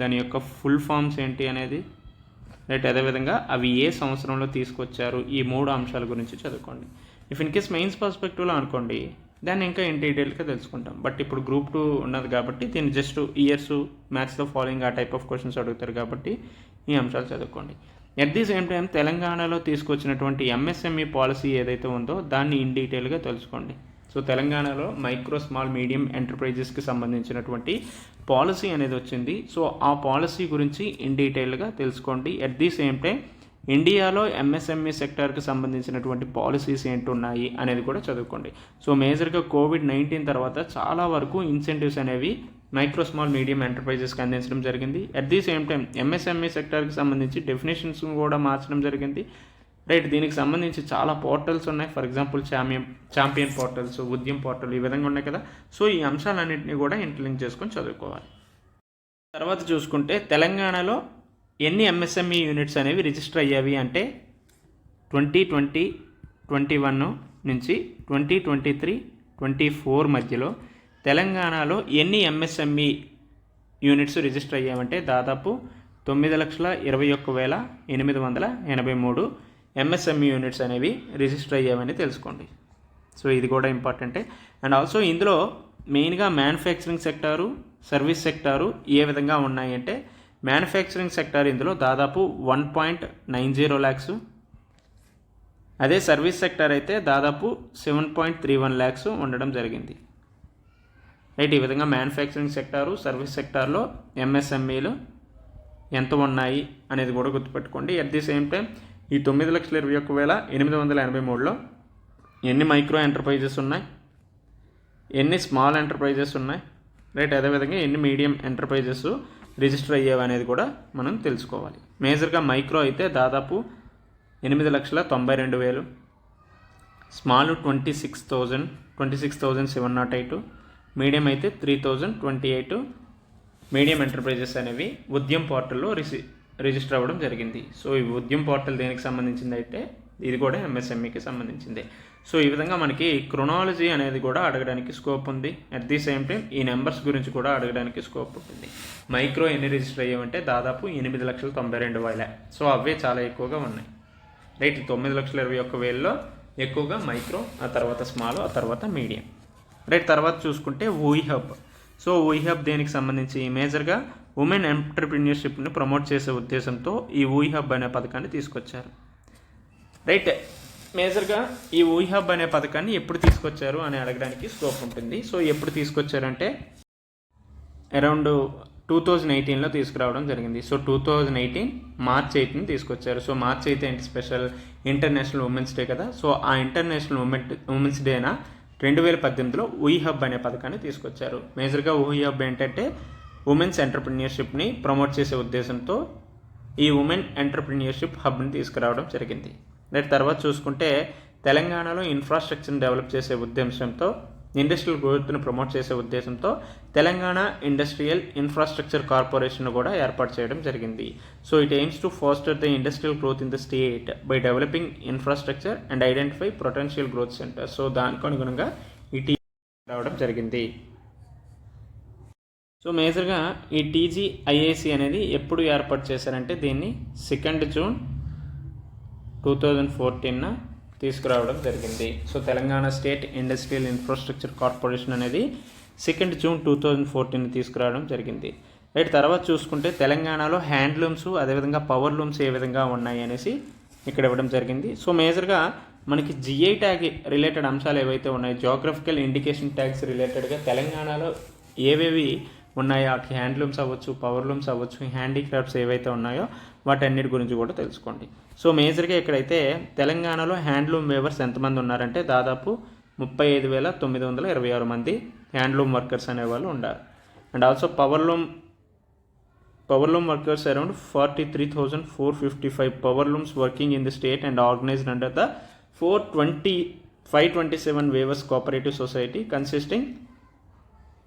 దాని యొక్క ఫుల్ ఫామ్స్ ఏంటి అనేది, రైట్. అదేవిధంగా అవి ఏ సంవత్సరంలో తీసుకొచ్చారు, ఈ 3 అంశాల గురించి చదువుకోండి. ఇఫ్ ఇన్ కేస్ మెయిన్స్ పర్స్పెక్టివ్లో అనుకోండి దాన్ని ఇంకా ఇన్ డీటెయిల్గా తెలుసుకుంటాం. బట్ ఇప్పుడు గ్రూప్ 2 ఉన్నది కాబట్టి దీన్ని జస్ట్ ఇయర్స్, మ్యాథ్స్లో ఫాలోయింగ్ ఆ టైప్ ఆఫ్ క్వశ్చన్స్ అడుగుతారు కాబట్టి ఈ అంశాలు చదువుకోండి. ఎట్ ది సేమ్ టైం తెలంగాణలో తీసుకొచ్చినటువంటి ఎంఎస్ఎంఈ పాలసీ ఏదైతే ఉందో దాన్ని ఇన్ డీటెయిల్గా తెలుసుకోండి. సో తెలంగాణలో మైక్రో, స్మాల్, మీడియం ఎంటర్ప్రైజెస్కి సంబంధించినటువంటి పాలసీ అనేది వచ్చింది. సో ఆ పాలసీ గురించి ఇన్ డీటెయిల్గా తెలుసుకోండి. ఎట్ ది సేమ్ టైం ఇండియాలో ఎంఎస్ఎంఈ సెక్టార్కి సంబంధించినటువంటి పాలసీస్ ఏంటున్నాయి అనేది కూడా చదువుకోండి. సో మేజర్గా కోవిడ్-19 తర్వాత చాలా వరకు ఇన్సెంటివ్స్ అనేవి మైక్రో, స్మాల్, మీడియం ఎంటర్ప్రైజెస్కి అందించడం జరిగింది. At the same time MSME సెక్టార్కి సంబంధించి డెఫినేషన్స్ కూడా మార్చడం జరిగింది. రైట్, దీనికి సంబంధించి చాలా పోర్టల్స్ ఉన్నాయి. For example champion portals, Udyam portal, ఈ విధంగా ఉన్నాయి కదా. సో ఈ అంశాలన్నింటినీ కూడా ఇంటర్లింక్ చేసుకొని చదువుకోవాలి. తర్వాత చూసుకుంటే తెలంగాణలో ఎన్ని ఎంఎస్ఎంఈ యూనిట్స్ అనేవి రిజిస్టర్ అయ్యావి అంటే 2020-21 నుంచి 2023-24 మధ్యలో తెలంగాణలో ఎన్ని ఎంఎస్ఎంఈ యూనిట్స్ రిజిస్టర్ అయ్యామంటే దాదాపు 9,21,883 ఎంఎస్ఎంఈ యూనిట్స్ అనేవి రిజిస్టర్ అయ్యామని తెలుసుకోండి. సో ఇది కూడా ఇంపార్టెంటే. అండ్ ఆల్సో ఇందులో మెయిన్గా మ్యానుఫ్యాక్చరింగ్ సెక్టారు, సర్వీస్ సెక్టారు ఏ విధంగా ఉన్నాయంటే మ్యానుఫ్యాక్చరింగ్ సెక్టార్ ఇందులో దాదాపు 1.90 lakhs, అదే సర్వీస్ సెక్టార్ అయితే దాదాపు 7.31 lakhs ఉండడం జరిగింది. రైట్, ఈ విధంగా మ్యానుఫ్యాక్చరింగ్ సెక్టారు, సర్వీస్ సెక్టార్లో ఎంఎస్ఎంఈలు ఎంత ఉన్నాయి అనేది కూడా గుర్తుపెట్టుకోండి. అట్ ది సేమ్ టైం ఈ 9,21,883లో ఎన్ని మైక్రో ఎంటర్ప్రైజెస్ ఉన్నాయి, ఎన్ని స్మాల్ ఎంటర్ప్రైజెస్ ఉన్నాయి, రైట్, అదేవిధంగా ఎన్ని మీడియం ఎంటర్ప్రైజెస్ రిజిస్టర్ అయ్యేవి అనేది కూడా మనం తెలుసుకోవాలి. మేజర్గా మైక్రో అయితే దాదాపు 8,92,000, స్మాల్ 26,708, మీడియం అయితే 3,028 మీడియం ఎంటర్ప్రైజెస్ అనేవి ఉద్యమ్ పోర్టల్లో రిజిస్టర్ అవ్వడం జరిగింది. సో ఈ ఉద్యమ్ పోర్టల్ దేనికి సంబంధించింది అయితే ఇది కూడా ఎంఎస్ఎంఈకి సంబంధించింది. సో ఈ విధంగా మనకి క్రొనాలజీ అనేది కూడా అడగడానికి స్కోప్ ఉంది. అట్ ది సేమ్ టైం ఈ నెంబర్స్ గురించి కూడా అడగడానికి స్కోప్ ఉంటుంది. మైక్రో ఎన్ని రిజిస్టర్ అయ్యామంటే దాదాపు 8,92,000. సో అవే చాలా ఎక్కువగా ఉన్నాయి. రైట్, 9,21,000లో ఎక్కువగా మైక్రో, ఆ తర్వాత స్మాల్, ఆ తర్వాత మీడియం. రైట్, తర్వాత చూసుకుంటే ఊహబ్. సో ఊహబ్ దేనికి సంబంధించి మేజర్గా ఉమెన్ ఎంటర్ప్రిన్యూర్షిప్ని ప్రమోట్ చేసే ఉద్దేశంతో ఈ ఊహబ్ అనే పథకాన్ని తీసుకొచ్చారు. రైట్, మేజర్గా ఈ ఊహబ్ అనే పథకాన్ని ఎప్పుడు తీసుకొచ్చారు అని అడగడానికి స్కోప్ ఉంటుంది. సో ఎప్పుడు తీసుకొచ్చారంటే అరౌండ్ 2018లో తీసుకురావడం జరిగింది. సో 2018 March 8ని తీసుకొచ్చారు. సో March 8 ఏంటి స్పెషల్? ఇంటర్నేషనల్ ఉమెన్స్ డే కదా. సో ఆ ఇంటర్నేషనల్ ఉమెన్స్ డేన 2018లో ఊహబ్ అనే పథకాన్ని తీసుకొచ్చారు. మేజర్గా ఊహబ్ ఏంటంటే ఉమెన్స్ ఎంటర్ప్రిన్యూర్షిప్ని ప్రమోట్ చేసే ఉద్దేశంతో ఈ ఉమెన్ ఎంటర్ప్రిన్యూర్షిప్ హబ్ని తీసుకురావడం జరిగింది. రైట్, తర్వాత చూసుకుంటే తెలంగాణలో ఇన్ఫ్రాస్ట్రక్చర్ని డెవలప్ చేసే ఉద్దేశంతో, ఇండస్ట్రియల్ గ్రోత్ను ప్రమోట్ చేసే ఉద్దేశంతో తెలంగాణ ఇండస్ట్రియల్ ఇన్ఫ్రాస్ట్రక్చర్ కార్పొరేషన్ కూడా ఏర్పాటు చేయడం జరిగింది. So it AIIMS to faster the industrial growth in the state by developing infrastructure and identify potential growth centre. So దానికి అనుగుణంగా ఈ రావడం జరిగింది. సో మేజర్గా ఈ టీజీఐఏసీ అనేది ఎప్పుడు ఏర్పాటు చేశారంటే దీన్ని 2 June 2014 తీసుకురావడం జరిగింది. So Telangana state industrial infrastructure corporation అనేది 2 June 2014 తీసుకురావడం జరిగింది. రైట్, తర్వాత చూసుకుంటే తెలంగాణలో హ్యాండ్లూమ్స్, అదేవిధంగా పవర్ లూమ్స్ ఏ విధంగా ఉన్నాయి అనేసి ఇక్కడ ఇవ్వడం జరిగింది. సో మేజర్గా మనకి జిఐ ట్యాగ్ రిలేటెడ్ అంశాలు ఏవైతే ఉన్నాయో, జియోగ్రఫికల్ ఇండికేషన్ ట్యాగ్స్ రిలేటెడ్గా తెలంగాణలో ఏవేవి ఉన్నాయో, ఆ హ్యాండ్లూమ్స్ అవ్వచ్చు, పవర్ లూమ్స్ అవ్వచ్చు, హ్యాండీక్రాఫ్ట్స్ ఏవైతే ఉన్నాయో వాటన్నిటి గురించి కూడా తెలుసుకోండి. సో మేజర్గా ఇక్కడైతే తెలంగాణలో హ్యాండ్లూమ్ వేవర్స్ ఎంతమంది ఉన్నారంటే దాదాపు 35,926 మంది హ్యాండ్లూమ్ వర్కర్స్ అనేవాళ్ళు ఉన్నారు. And also power loom workers around 43,455 power looms working in the state and organised under the 527 weavers cooperative society consisting.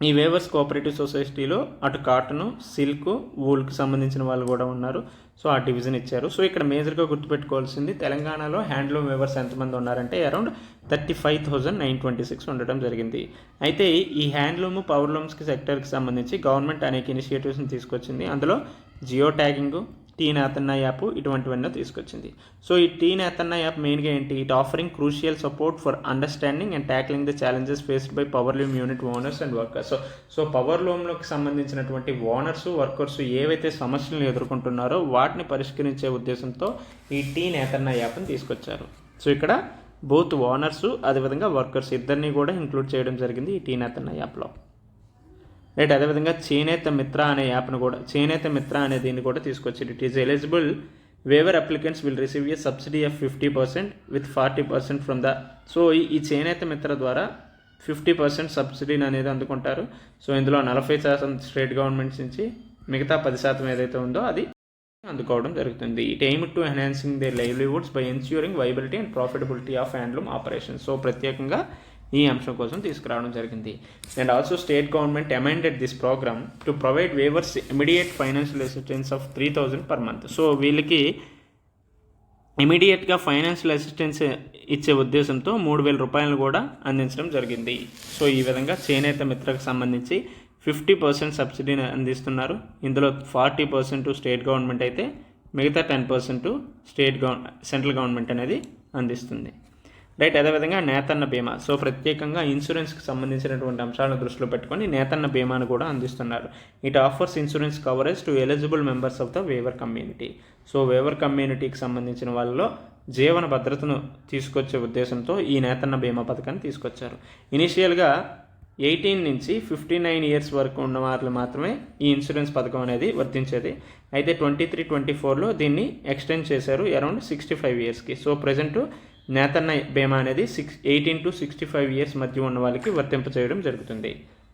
ఈ వేవర్స్ కోఆపరేటివ్ సొసైటీలో అటు కాటను, సిల్క్, వూల్కి సంబంధించిన వాళ్ళు కూడా ఉన్నారు. సో ఆ డివిజన్ ఇచ్చారు. సో ఇక్కడ మేజర్గా గుర్తుపెట్టుకోవాల్సింది తెలంగాణలో హ్యాండ్లూమ్ వేవర్స్ ఎంతమంది ఉన్నారంటే అరౌండ్ 35,926 ఉండడం జరిగింది. అయితే ఈ హ్యాండ్లూమ్, పవర్ లూమ్స్కి సెక్టర్కి సంబంధించి గవర్నమెంట్ అనేక ఇనిషియేటివ్స్ని తీసుకొచ్చింది. అందులో geo tagging, T Netanna app ఇటువంటివన్నీ తీసుకొచ్చింది. సో ఈ టీ నేతన్న యాప్ మెయిన్గా ఏంటి, it offering crucial support for understanding and tackling the challenges faced by power loom unit owners and workers. So power లూమ్లోకి సంబంధించినటువంటి ఓనర్స్ వర్కర్స్ ఏవైతే సమస్యలను ఎదుర్కొంటున్నారో వాటిని పరిష్కరించే ఉద్దేశంతో ఈ టీ నేతన్న యాప్ని తీసుకొచ్చారు. సో ఇక్కడ బోత్ ఓనర్స్ అదేవిధంగా వర్కర్స్ ఇద్దరిని కూడా ఇంక్లూడ్ చేయడం జరిగింది ఈ టీ నేతన్న యాప్లో. రైట్, అదేవిధంగా చేనేత మిత్ర అనే యాప్ను కూడా, చేనేత మిత్ర అనే దీన్ని కూడా తీసుకొచ్చింది. It is eligible waiver applicants will receive a subsidy of 50% with 40% from the. So ఈ చేనేత మిత్ర ద్వారా 50% సబ్సిడీని అనేది అందుకుంటారు. సో ఇందులో 40% స్టేట్ గవర్నమెంట్స్ నుంచి, మిగతా 10% ఏదైతే ఉందో అది అందుకోవడం జరుగుతుంది. It aim to enhancing their livelihoods by ensuring viability and profitability of handloom operations. So ప్రత్యేకంగా ఈ అంశం కోసం తీసుకురావడం జరిగింది. And also state government amended this programme to provide waivers immediate financial assistance of 3,000 per month. So వీళ్ళకి ఇమీడియట్గా financial assistance ఇచ్చే ఉద్దేశంతో 3,000 రూపాయలు కూడా అందించడం జరిగింది. సో ఈ విధంగా చేనేత మిత్రకు సంబంధించి 50% సబ్సిడీని అందిస్తున్నారు. ఇందులో 40% స్టేట్ గవర్నమెంట్ అయితే మిగతా 10% సెంట్రల్ గవర్నమెంట్ అనేది అందిస్తుంది. రైట్, అదేవిధంగా నేతన్న బీమా. సో ప్రత్యేకంగా ఇన్సూరెన్స్కి సంబంధించినటువంటి అంశాలను దృష్టిలో పెట్టుకొని నేతన్న బీమాను కూడా అందిస్తున్నారు. It offers insurance coverage to eligible members of the waiver community. So waiver కమ్యూనిటీకి సంబంధించిన వాళ్ళలో జీవన భద్రతను తీసుకొచ్చే ఉద్దేశంతో ఈ నేతన్న బీమా పథకాన్ని తీసుకొచ్చారు. ఇనిషియల్గా 18 నుంచి 59 ఇయర్స్ వరకు ఉన్న వాళ్ళు మాత్రమే ఈ ఇన్సూరెన్స్ పథకం అనేది వర్తించేది. అయితే 23-24లో దీన్ని ఎక్స్టెండ్ చేశారు అరౌండ్ 65 ఇయర్స్కి. సో ప్రజెంట్ నేతన్న బీమా అనేది 18 to 65 ఇయర్స్ మధ్య ఉన్న వాళ్ళకి వర్తింప చేయడం జరుగుతుంది.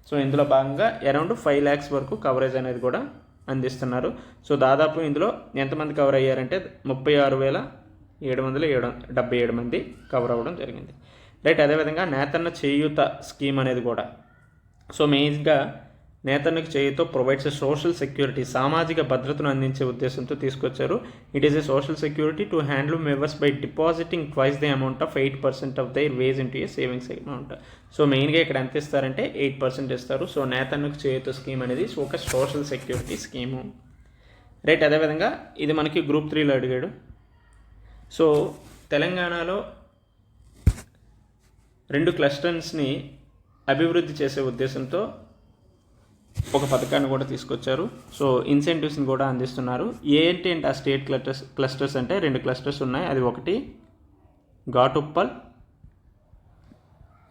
సో ఇందులో భాగంగా అరౌండ్ 5 lakhs వరకు కవరేజ్ అనేది కూడా అందిస్తున్నారు. సో దాదాపు ఇందులో ఎంతమంది కవర్ అయ్యారంటే 36,777 మంది కవర్ అవ్వడం జరిగింది. రైట్, అదేవిధంగా నేతన్న చేయూత స్కీమ్ అనేది కూడా, సో మెయిన్గా నేతన్నకు చేయూత ప్రొవైడ్స్ సోషల్ సెక్యూరిటీ, సామాజిక భద్రతను అందించే ఉద్దేశంతో తీసుకొచ్చారు. It is a social security to handloom members by depositing twice the amount of 8% of their wage into a savings amount. So మెయిన్గా ఇక్కడ ఎంత ఇస్తారంటే 8% ఇస్తారు. సో నేతన్నకు చేయూత స్కీమ్ అనేది ఒక సోషల్ సెక్యూరిటీ స్కీము. రైట్, అదేవిధంగా ఇది మనకి గ్రూప్ 3లో అడిగాడు. సో తెలంగాణలో 2 క్లస్టర్స్ని అభివృద్ధి చేసే ఉద్దేశంతో ఒక పథకాన్ని కూడా తీసుకొచ్చారు. సో ఇన్సెంటివ్స్ని కూడా అందిస్తున్నారు. ఏంటి ఆ స్టేట్ క్లస్టర్స్ అంటే 2 క్లస్టర్స్ ఉన్నాయి. అది ఒకటి ఘాటుప్పల్,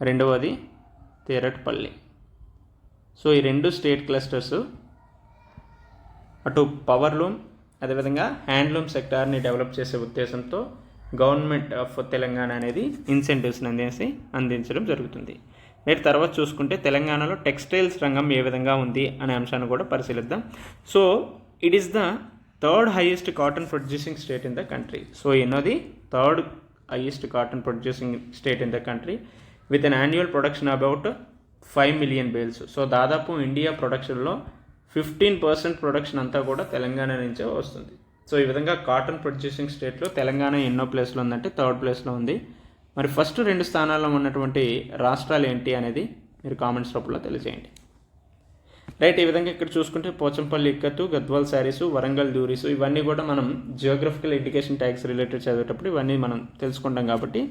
రెండవది తేరట్పల్లి. సో ఈ 2 స్టేట్ క్లస్టర్స్ అటు పవర్లూమ్ అదేవిధంగా హ్యాండ్లూమ్ సెక్టార్ని డెవలప్ చేసే ఉద్దేశంతో గవర్నమెంట్ ఆఫ్ తెలంగాణ అనేది ఇన్సెంటివ్స్ని అందించడం జరుగుతుంది. నేటి తర్వాత చూసుకుంటే తెలంగాణలో టెక్స్టైల్స్ రంగం ఏ విధంగా ఉంది అనే అంశాన్ని కూడా పరిశీలిద్దాం. So it is the 3rd highest cotton producing state in the country. So ఎన్నోది 3rd highest cotton producing state in the country with an annual production about 5 million bales. So దాదాపు ఇండియా ప్రొడక్షన్లో 15% ప్రొడక్షన్ అంతా కూడా తెలంగాణ నుంచే వస్తుంది. So ఈ విధంగా cotton producing స్టేట్లో తెలంగాణ ఎన్నో ప్లేస్లో ఉందంటే 3rd ప్లేస్లో ఉంది. మరి ఫస్ట్ 2 స్థానాల్లో ఉన్నటువంటి రాష్ట్రాలు ఏంటి అనేది మీరు కామెంట్స్ రూపంలో తెలియజేయండి. రైట్, ఈ విధంగా ఇక్కడ చూసుకుంటే పోచంపల్లి ఇక్కత్తు, గద్వాల్ శారీస్, వరంగల్ డ్యూరీస్ ఇవన్నీ కూడా మనం జియోగ్రఫికల్ ఇండికేషన్ ట్యాగ్స్ రిలేటెడ్ చదివేటప్పుడు ఇవన్నీ మనం తెలుసుకుంటాం. కాబట్టి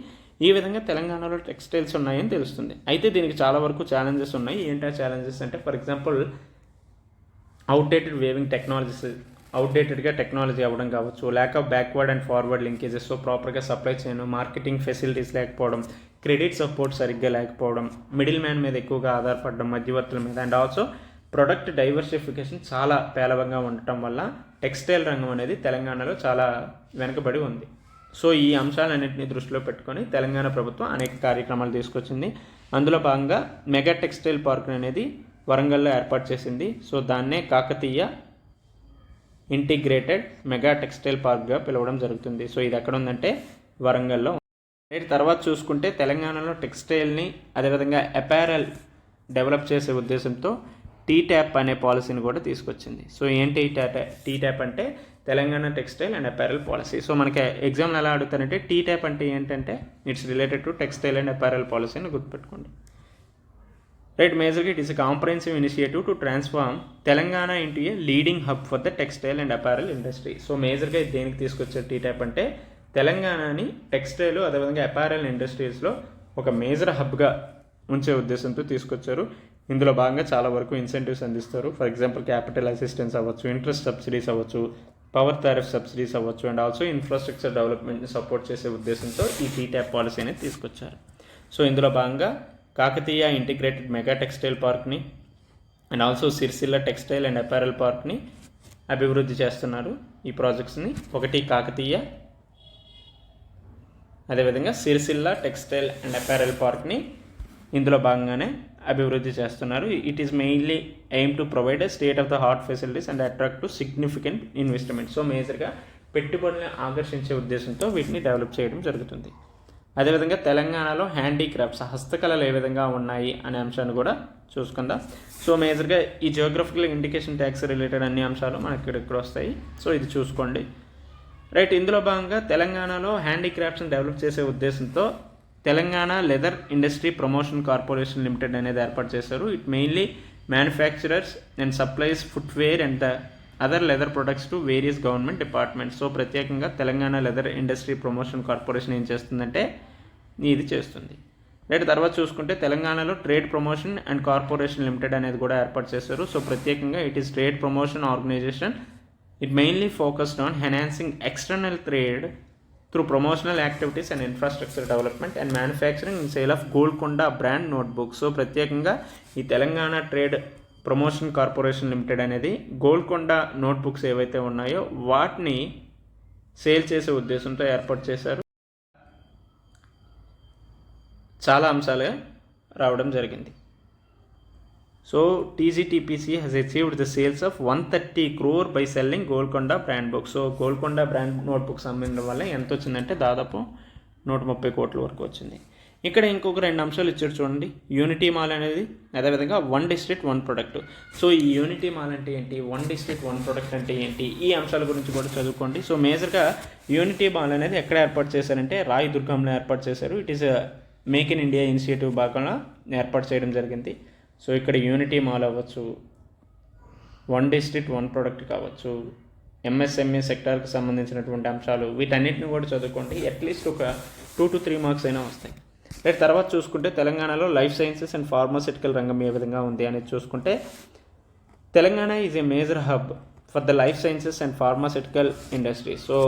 ఈ విధంగా తెలంగాణలో టెక్స్టైల్స్ ఉన్నాయని తెలుస్తుంది. అయితే దీనికి చాలా వరకు ఛాలెంజెస్ ఉన్నాయి. ఏంటి ఆ ఛాలెంజెస్ అంటే, for example outdated weaving technologies, అవుట్డేటెడ్గా టెక్నాలజీ అవ్వడం కావచ్చు, lack of backward and forward linkages, so ప్రాపర్గా సప్లై చైన్, మార్కెటింగ్ ఫెసిలిటీస్ లేకపోవడం, క్రెడిట్ సపోర్ట్ సరిగ్గా లేకపోవడం, మిడిల్ మ్యాన్ మీద ఎక్కువగా ఆధారపడడం, మధ్యవర్తుల మీద, అండ్ ఆల్సో ప్రొడక్ట్ డైవర్సిఫికేషన్ చాలా పేలవంగా ఉండటం వల్ల టెక్స్టైల్ రంగం అనేది తెలంగాణలో చాలా వెనుకబడి ఉంది. సో ఈ అంశాలన్నింటినీ దృష్టిలో పెట్టుకొని తెలంగాణ ప్రభుత్వం అనేక కార్యక్రమాలు తీసుకొచ్చింది. అందులో భాగంగా మెగా టెక్స్టైల్ పార్క్ అనేది వరంగల్లో ఏర్పాటు చేసింది. సో దాన్నే కాకతీయ ఇంటిగ్రేటెడ్ మెగా టెక్స్టైల్ పార్క్గా పిలవడం జరుగుతుంది. సో ఇది ఎక్కడ ఉందంటే వరంగల్లో. తర్వాత చూసుకుంటే తెలంగాణలో టెక్స్టైల్ని అదేవిధంగా అపారెల్ డెవలప్ చేసే ఉద్దేశంతో టీట్యాప్ అనే పాలసీని కూడా తీసుకొచ్చింది. సో ఏంటి టీట్యాప్ అంటే Telangana textile and apparel policy. So మనకి ఎగ్జామ్లు ఎలా అడుగుతారంటే టీట్యాప్ అంటే ఏంటంటే it's related to textile and apparel policy అని గుర్తుపెట్టుకోండి. రైట్, మేజర్గా it is a comprehensive initiative to transform Telangana into A leading hub for the textile and apparel industry. So మేజర్గా ఇది దేనికి తీసుకొచ్చే టీటాప్ అంటే తెలంగాణని టెక్స్టైల్ అదేవిధంగా అపారల్ ఇండస్ట్రీస్లో ఒక మేజర్ హబ్గా ఉంచే ఉద్దేశంతో తీసుకొచ్చారు. ఇందులో భాగంగా చాలా వరకు ఇన్సెంటివ్స్ అందిస్తారు. ఫర్ ఎగ్జాంపుల్ క్యాపిటల్ అసిస్టెన్స్ అవ్వచ్చు, ఇంట్రెస్ట్ సబ్సిడీస్ అవ్వచ్చు, పవర్ టారిఫ్ సబ్సిడీస్ అవ్వచ్చు, అండ్ ఆల్సో ఇన్ఫ్రాస్ట్రక్చర్ డెవలప్మెంట్ని సపోర్ట్ చేసే ఉద్దేశంతో ఈ టీటాప్ పాలసీ అనేది తీసుకొచ్చారు. సో ఇందులో భాగంగా కాకతీయ ఇంటిగ్రేటెడ్ మెగా టెక్స్టైల్ పార్క్ని and also Sircilla textile and apparel పార్క్ని అభివృద్ధి చేస్తున్నారు. ఈ ప్రాజెక్ట్స్ని ఒకటి కాకతీయ, అదేవిధంగా సిరిసిల్ల టెక్స్టైల్ అండ్ అపారల్ పార్క్ని ఇందులో భాగంగానే అభివృద్ధి చేస్తున్నారు. It is mainly aim to provide state of the art facilities and attract to significant investment. So మేజర్గా పెట్టుబడులను ఆకర్షించే ఉద్దేశంతో వీటిని డెవలప్ చేయడం జరుగుతుంది. అదేవిధంగా తెలంగాణలో హ్యాండీక్రాఫ్ట్స్, హస్తకళలు ఏ విధంగా ఉన్నాయి అనే అంశాన్ని కూడా చూసుకుందాం. సో మేజర్గా ఈ జియోగ్రఫికల్ ఇండికేషన్ ట్యాక్స్ రిలేటెడ్ అన్ని అంశాలు మనకి ఇక్కడ వస్తాయి. సో ఇది చూసుకోండి. రైట్, ఇందులో భాగంగా తెలంగాణలో హ్యాండీక్రాఫ్ట్స్ని డెవలప్ చేసే ఉద్దేశంతో Telangana leather industry promotion corporation limited అనేది ఏర్పాటు చేశారు. It mainly manufacturers and supplies footwear and the other leather products to various government departments. So ప్రత్యేకంగా Telangana leather industry promotion corporation ఏం చేస్తుందంటే ఇది చేస్తుంది. రైట్, తర్వాత చూసుకుంటే తెలంగాణలో trade promotion and corporation limited అనేది కూడా ఏర్పాటు చేశారు. సో ప్రత్యేకంగా it is trade promotion organisation. It mainly focused on enhancing external trade through promotional activities and infrastructure development and manufacturing and sale of Golconda brand notebooks. So ప్రత్యేకంగా ఈ Telangana trade promotion corporation limited అనేది Golconda notebooks ఏవైతే ఉన్నాయో వాటిని sale చేసే ఉద్దేశంతో ఏర్పాటు చేశారు. చాలా అంశాలే రావడం జరిగింది. So TGTPC has achieved the sales of 130 crore by selling Golconda brand books. So Golconda brand notebooks అమ్మడం వల్ల ఎంత వచ్చిందంటే దాదాపు 130 కోట్ల వరకు వచ్చింది. ఇక్కడ ఇంకొక 2 అంశాలు ఇచ్చాడు చూడండి. యూనిటీ మాల్ అనేది, అదేవిధంగా 1 district 1 product. సో ఈ యూనిటీ మాల్ అంటే ఏంటి, 1 district 1 product అంటే ఏంటి, ఈ అంశాల గురించి కూడా చదువుకోండి. సో మేజర్గా యూనిటీ మాల్ అనేది ఎక్కడ ఏర్పాటు చేశారంటే రాయదుర్గంలో ఏర్పాటు చేశారు. It is make in India initiative భాగంగా ఏర్పాటు చేయడం జరిగింది. సో ఇక్కడ యూనిటీ మాల్ అవ్వచ్చు, 1 district 1 product కావచ్చు, MSME సెక్టార్కి సంబంధించినటువంటి అంశాలు, వీటన్నిటిని కూడా చదువుకోండి. అట్లీస్ట్ ఒక 2 to 3 మార్క్స్ అయినా వస్తాయి. రైట్, తర్వాత చూసుకుంటే తెలంగాణలో లైఫ్ సైన్సెస్ అండ్ ఫార్మాసిటికల్ రంగం ఏ విధంగా ఉంది అనేది చూసుకుంటే Telangana is a major hub for the life sciences and pharmaceutical industry. So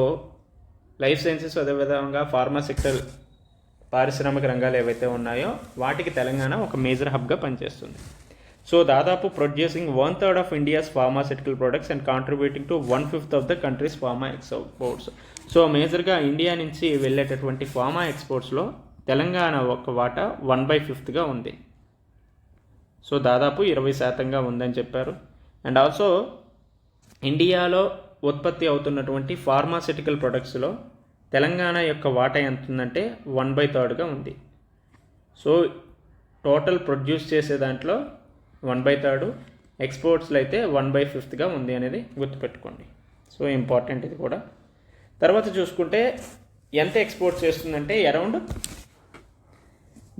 life sciences అదేవిధంగా ఫార్మాసిటికల్ పారిశ్రామిక రంగాలు ఏవైతే ఉన్నాయో వాటికి తెలంగాణ ఒక మేజర్ హబ్గా పనిచేస్తుంది. సో దాదాపు producing 1/3 of India's pharmaceutical products and contributing to 1/5 of the countries pharma exports. So మేజర్గా ఇండియా నుంచి వెళ్ళేటటువంటి ఫార్మా ఎక్స్పోర్ట్స్లో తెలంగాణ ఒక వాటా 1/5గా ఉంది. సో దాదాపు 20% ఉందని చెప్పారు. అండ్ ఆల్సో ఇండియాలో ఉత్పత్తి అవుతున్నటువంటి ఫార్మాసిటికల్ ప్రొడక్ట్స్లో తెలంగాణ యొక్క వాటా ఎంత ఉందంటే 1/3గా ఉంది. సో టోటల్ ప్రొడ్యూస్ చేసే దాంట్లో 1/3, ఎక్స్పోర్ట్స్లో అయితే 1/5గా ఉంది అనేది గుర్తుపెట్టుకోండి. సో ఇంపార్టెంట్ ఇది కూడా. తర్వాత చూసుకుంటే ఎంత ఎక్స్పోర్ట్ చేస్తుందంటే around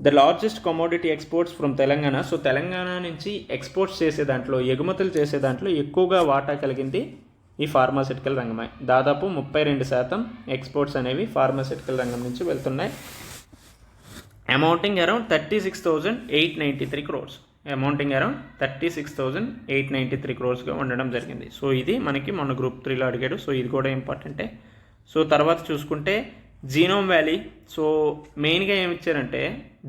the largest commodity exports from Telangana. So Telangana నుంచి ఎక్స్పోర్ట్స్ చేసే దాంట్లో, ఎగుమతులు చేసే దాంట్లో ఎక్కువగా వాటా కలిగింది ఈ ఫార్మాసిటికల్ రంగమే. దాదాపు 32% ఎక్స్పోర్ట్స్ అనేవి ఫార్మాసిటికల్ రంగం నుంచి వెళ్తున్నాయి. Amounting around 36,893 crores. Amounting around 36,893 crores ఉండడం జరిగింది. సో ఇది మనకి మొన్న గ్రూప్ 3లో అడిగాడు. సో ఇది కూడా ఇంపార్టెంటే. సో తర్వాత చూసుకుంటే జీనోమ్ వ్యాలీ. సో మెయిన్గా ఏమి ఇచ్చారంటే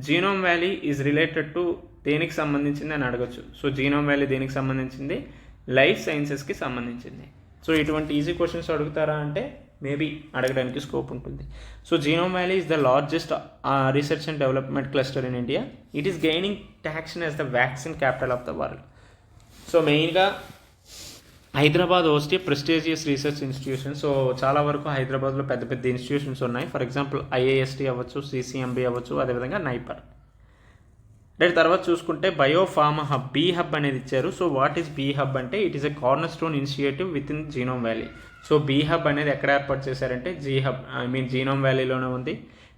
genome valley is related to దేనికి సంబంధించింది అని అడగచ్చు. సో జీనోమ్ వ్యాలీ దేనికి సంబంధించింది, లైఫ్ సైన్సెస్కి సంబంధించింది. సో ఇటువంటి ఈజీ క్వశ్చన్స్ అడుగుతారా అంటే మేబీ అడగడానికి స్కోప్ ఉంటుంది. So genome valley is the largest research and development cluster in India. It is gaining traction as the vaccine capital of the world. So మెయిన్గా Hyderabad host prestigious research institution. So చాలా వరకు హైదరాబాద్లో పెద్ద పెద్ద institutions ఉన్నాయి. For example IIST అవ్వచ్చు, CCMB అవ్వచ్చు, అదేవిధంగా నైపర్. రైట్, తర్వాత చూసుకుంటే బయోఫార్మా హబ్, బీ హబ్ అనేది ఇచ్చారు. So what is B hub అంటే it is a cornerstone initiative within genome valley. So B hub అనేది ఎక్కడ ఏర్పాటు చేశారంటే జీనోమ్ వ్యాలీలోనే ఉంది.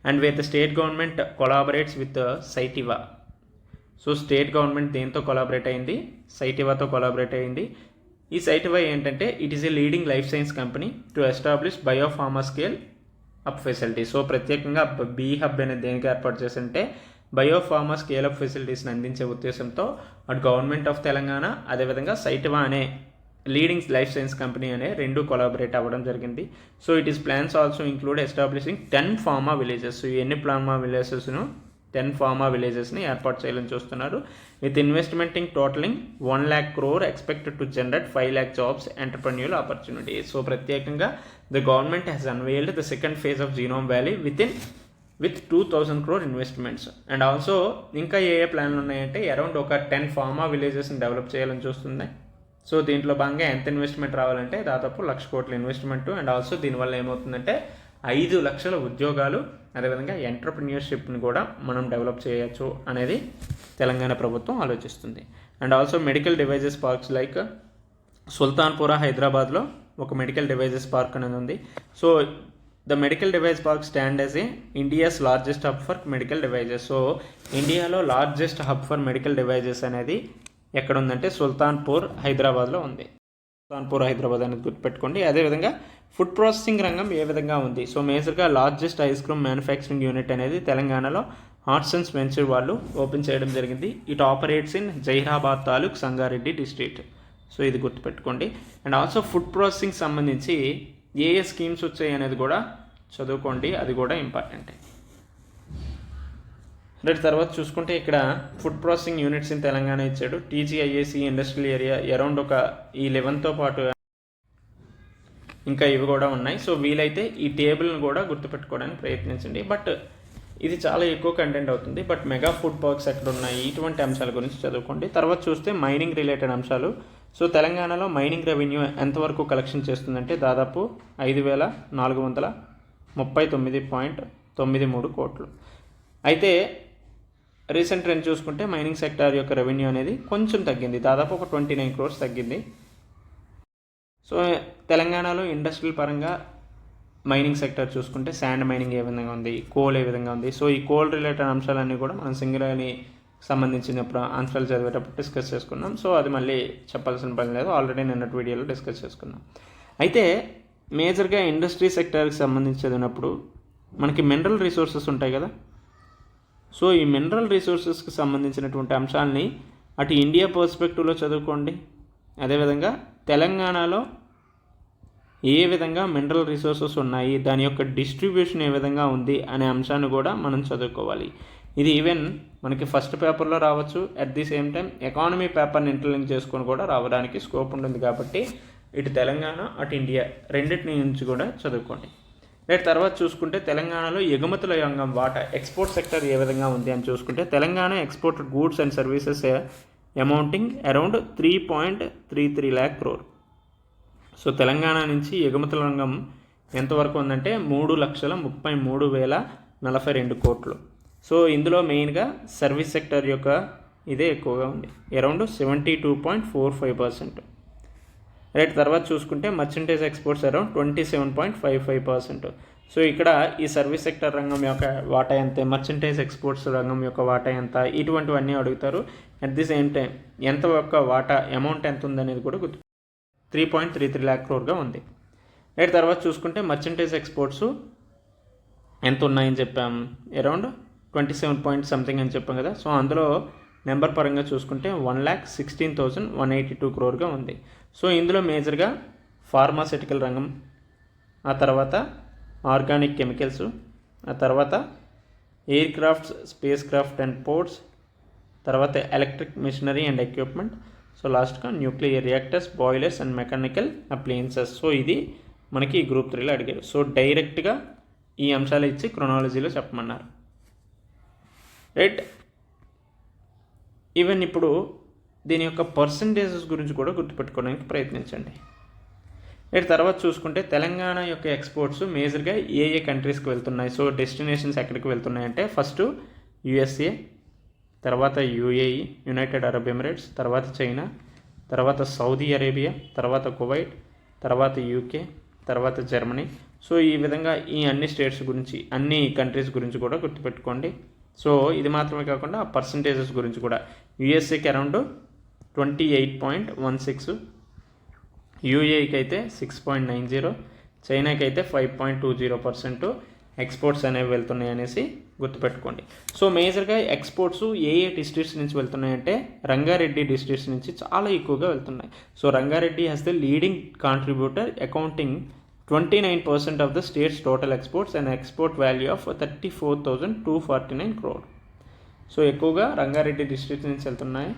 And with state government collaborates with Cytiva. So state government దేంతో కొలాబరేట్ అయింది? సైటివాతో కొలాబరేట్ అయింది. ఈ సైటివా ఏంటంటే it is a leading life science company to establish biopharma scale up facility. So ప్రత్యేకంగా బీ హబ్ అనేది దేనికి ఏర్పాటు చేసింటే బయోఫార్మా స్కేల్ అప్ ఫెసిలిటీస్ని అందించే ఉద్దేశంతో అటు గవర్నమెంట్ ఆఫ్ తెలంగాణ అదేవిధంగా సైటివా అనే లీడింగ్ లైఫ్ సైన్స్ కంపెనీ అనే రెండు కొలాబరేట్ అవ్వడం జరిగింది. So it is plans also include establishing 10 pharma villages. ఎన్ని ఫార్మా విలేజెస్ను 10 ఫార్మా విలేజెస్ని ఏర్పాటు చేయాలని చూస్తున్నారు. With investment totaling 1 lakh crore expected to generate 5 lakh jobs entrepreneur opportunity. So ప్రత్యేకంగా the government has unveiled the second phase of genome valley with 2000 crore investments. And also ఇంకా ఏ ప్లాన్లు ఉన్నాయంటే అరౌండ్ ఒక 10 ఫార్మా విలేజెస్ని డెవలప్ చేయాలని చూస్తుంది. So దీంట్లో భాగంగా ఎంత ఇన్వెస్ట్మెంట్ రావాలంటే దాదాపు 1,00,000 కోట్ల ఇన్వెస్ట్మెంట్. అండ్ ఆల్సో దీనివల్ల ఏమవుతుందంటే 5 లక్షల ఉద్యోగాలు అదేవిధంగా ఎంటర్ప్రెన్యూర్షిప్ని కూడా మనం డెవలప్ చేయొచ్చు అనేది తెలంగాణ ప్రభుత్వం ఆలోచిస్తుంది. And also medical devices parks like Sultanpura హైదరాబాద్లో ఒక మెడికల్ డివైజెస్ పార్క్ అనేది ఉంది. So the medical device park stand as a India's largest hub for medical devices. So ఇండియాలో largest hub for medical devices అనేది ఎక్కడ ఉందంటే సుల్తాన్పూర్ హైదరాబాద్లో ఉంది. సుల్తాన్పూర్ హైదరాబాద్ అనేది గుర్తుపెట్టుకోండి. అదేవిధంగా ఫుడ్ ప్రాసెసింగ్ రంగం ఏ విధంగా ఉంది? సో మేజర్గా largest ice cream manufacturing unit అనేది తెలంగాణలో హార్ట్స్ అండ్ స్పెన్సర్ వాళ్ళు ఓపెన్ చేయడం జరిగింది. It operates in Zaheerabad taluk Sangareddy district. So ఇది గుర్తుపెట్టుకోండి. అండ్ ఆల్సో ఫుడ్ ప్రాసెసింగ్ సంబంధించి ఏ స్కీమ్స్ వచ్చాయి అనేది కూడా చదువుకోండి, అది కూడా ఇంపార్టెంటే. రేపు తర్వాత చూసుకుంటే ఇక్కడ food processing units in Telangana ఇచ్చాడు. టీజీఐఏసీ ఇండస్ట్రియల్ ఏరియా అరౌండ్ ఒక ఈ 11తో పాటు ఇంకా ఇవి కూడా ఉన్నాయి. సో వీలైతే ఈ టేబుల్ని కూడా గుర్తుపెట్టుకోవడానికి ప్రయత్నించండి. బట్ ఇది చాలా ఎక్కువ కంటెంట్ అవుతుంది. బట్ మెగా ఫుడ్ పార్క్స్ ఎక్కడ ఉన్నాయి, ఇటువంటి అంశాల గురించి చదువుకోండి. తర్వాత చూస్తే మైనింగ్ రిలేటెడ్ అంశాలు. సో తెలంగాణలో మైనింగ్ రెవెన్యూ ఎంతవరకు కలెక్షన్ చేస్తుందంటే దాదాపు 5,439.93 కోట్లు. అయితే రీసెంట్ ట్రెండ్ చూసుకుంటే మైనింగ్ సెక్టార్ యొక్క రెవెన్యూ అనేది కొంచెం తగ్గింది, దాదాపు ఒక 29 crores తగ్గింది. సో తెలంగాణలో ఇండస్ట్రియల్ పరంగా మైనింగ్ సెక్టర్ చూసుకుంటే శాండ్ మైనింగ్ ఏ విధంగా ఉంది, కోల్ ఏ విధంగా ఉంది. సో ఈ కోల్ రిలేటెడ్ అంశాలన్నీ కూడా మనం సింగరేణి సంబంధించినప్పుడు ఆన్సర్లు చదివేటప్పుడు డిస్కస్ చేసుకున్నాం. సో అది మళ్ళీ చెప్పాల్సిన పని లేదు, ఆల్రెడీ నిన్నటి వీడియోలో డిస్కస్ చేసుకున్నాం. అయితే మేజర్గా ఇండస్ట్రీ సెక్టర్కి సంబంధించి చదివినప్పుడు మనకి మినరల్ రిసోర్సెస్ ఉంటాయి కదా. సో ఈ మినరల్ రిసోర్సెస్కి సంబంధించినటువంటి అంశాలని అటు ఇండియా పర్స్పెక్టివ్లో చదువుకోండి. అదేవిధంగా తెలంగాణలో ఏ విధంగా మినరల్ రిసోర్సెస్ ఉన్నాయి, దాని యొక్క డిస్ట్రిబ్యూషన్ ఏ విధంగా ఉంది అనే అంశాన్ని కూడా మనం చదువుకోవాలి. ఇది ఈవెన్ మనకి ఫస్ట్ పేపర్లో రావచ్చు, at the same time economy పేపర్ని ఇంటర్లింక్ చేసుకొని కూడా రావడానికి స్కోప్ ఉంటుంది. కాబట్టి ఇటు తెలంగాణ అటు ఇండియా రెండింటి నుంచి కూడా చదువుకోండి. రేపు తర్వాత చూసుకుంటే తెలంగాణలో ఎగుమతుల రంగం వాటా ఎక్స్పోర్ట్ సెక్టర్ ఏ విధంగా ఉంది అని చూసుకుంటే Telangana export goods and services amounting around 3.33 lakh crore. So Telangana నుంచి ఎగుమతుల రంగం ఎంతవరకు ఉందంటే 3,33,042 కోట్లు. సో ఇందులో మెయిన్గా సర్వీస్ సెక్టర్ యొక్క ఇదే ఎక్కువగా ఉంది, అరౌండ్ 72.45%. రేట్ తర్వాత చూసుకుంటే మర్చెంటైజ్ ఎక్స్పోర్ట్స్ అరౌండ్ 27.55%. సో ఇక్కడ ఈ సర్వీస్ సెక్టర్ రంగం యొక్క వాటా ఎంత, మర్చెంటైజ్ ఎక్స్పోర్ట్స్ రంగం యొక్క వాటా ఎంత, ఇటువంటివన్నీ అడుగుతారు. అట్ ది సేమ్ టైం ఎంత యొక్క వాటా అమౌంట్ ఎంత ఉందనేది కూడా 3.33 lakh crore ఉంది. రేట్ తర్వాత చూసుకుంటే మర్చెంటైజ్ ఎక్స్పోర్ట్స్ ఎంత ఉన్నాయని చెప్పాం, అరౌండ్ 27 point something అని చెప్పాం కదా. సో అందులో నెంబర్ పరంగా చూసుకుంటే 1,16,182 crore ఉంది. సో ఇందులో మేజర్గా ఫార్మాసిటికల్ రంగం, ఆ తర్వాత ఆర్గానిక్ కెమికల్స్, ఆ తర్వాత aircrafts, spacecraft and ports, తర్వాత electric machinery and equipment, so లాస్ట్గా nuclear reactors, boilers and mechanical appliances. So ఇది మనకి గ్రూప్ 3లో అడిగారు. సో డైరెక్ట్గా ఈ అంశాలు ఇచ్చి క్రొనాలజీలో చెప్పమన్నారు. రైట్, ఈవెన్ ఇప్పుడు దీని యొక్క పర్సంటేజెస్ గురించి కూడా గుర్తుపెట్టుకోవడానికి ప్రయత్నించండి. రైట్, తర్వాత చూసుకుంటే తెలంగాణ యొక్క ఎక్స్పోర్ట్స్ మేజర్గా ఏ ఏ కంట్రీస్కి వెళ్తున్నాయి, సో డెస్టినేషన్స్ ఎక్కడికి వెళ్తున్నాయంటే ఫస్ట్ యుఎస్ఏ, తర్వాత యుఏఈ యునైటెడ్ అరబ్ ఎమిరేట్స్, తర్వాత చైనా, తర్వాత సౌదీ అరేబియా, తర్వాత కువైట్, తర్వాత యూకే, తర్వాత జర్మనీ. సో ఈ విధంగా ఈ అన్ని స్టేట్స్ గురించి, అన్ని కంట్రీస్ గురించి కూడా గుర్తుపెట్టుకోండి. సో ఇది మాత్రమే కాకుండా పర్సంటేజెస్ గురించి కూడా యూఎస్ఏకి అరౌండ్ 28.16, యూఏఈకి అయితే 6.90, చైనాకి అయితే 5.20% ఎక్స్పోర్ట్స్ అనేవి వెళ్తున్నాయి అనేసి గుర్తుపెట్టుకోండి. సో మేజర్గా ఎక్స్పోర్ట్స్ ఏ డిస్ట్రిక్ట్స్ నుంచి వెళ్తున్నాయంటే రంగారెడ్డి డిస్ట్రిక్ట్స్ నుంచి చాలా ఎక్కువగా వెళ్తున్నాయి. So Rangareddy has the leading contributor accounting 29% of the states total exports and export value of 34,249 crore. So ఎక్కువగా రంగారెడ్డి డిస్ట్రిక్ట్ నుంచి వెళ్తున్నాయి,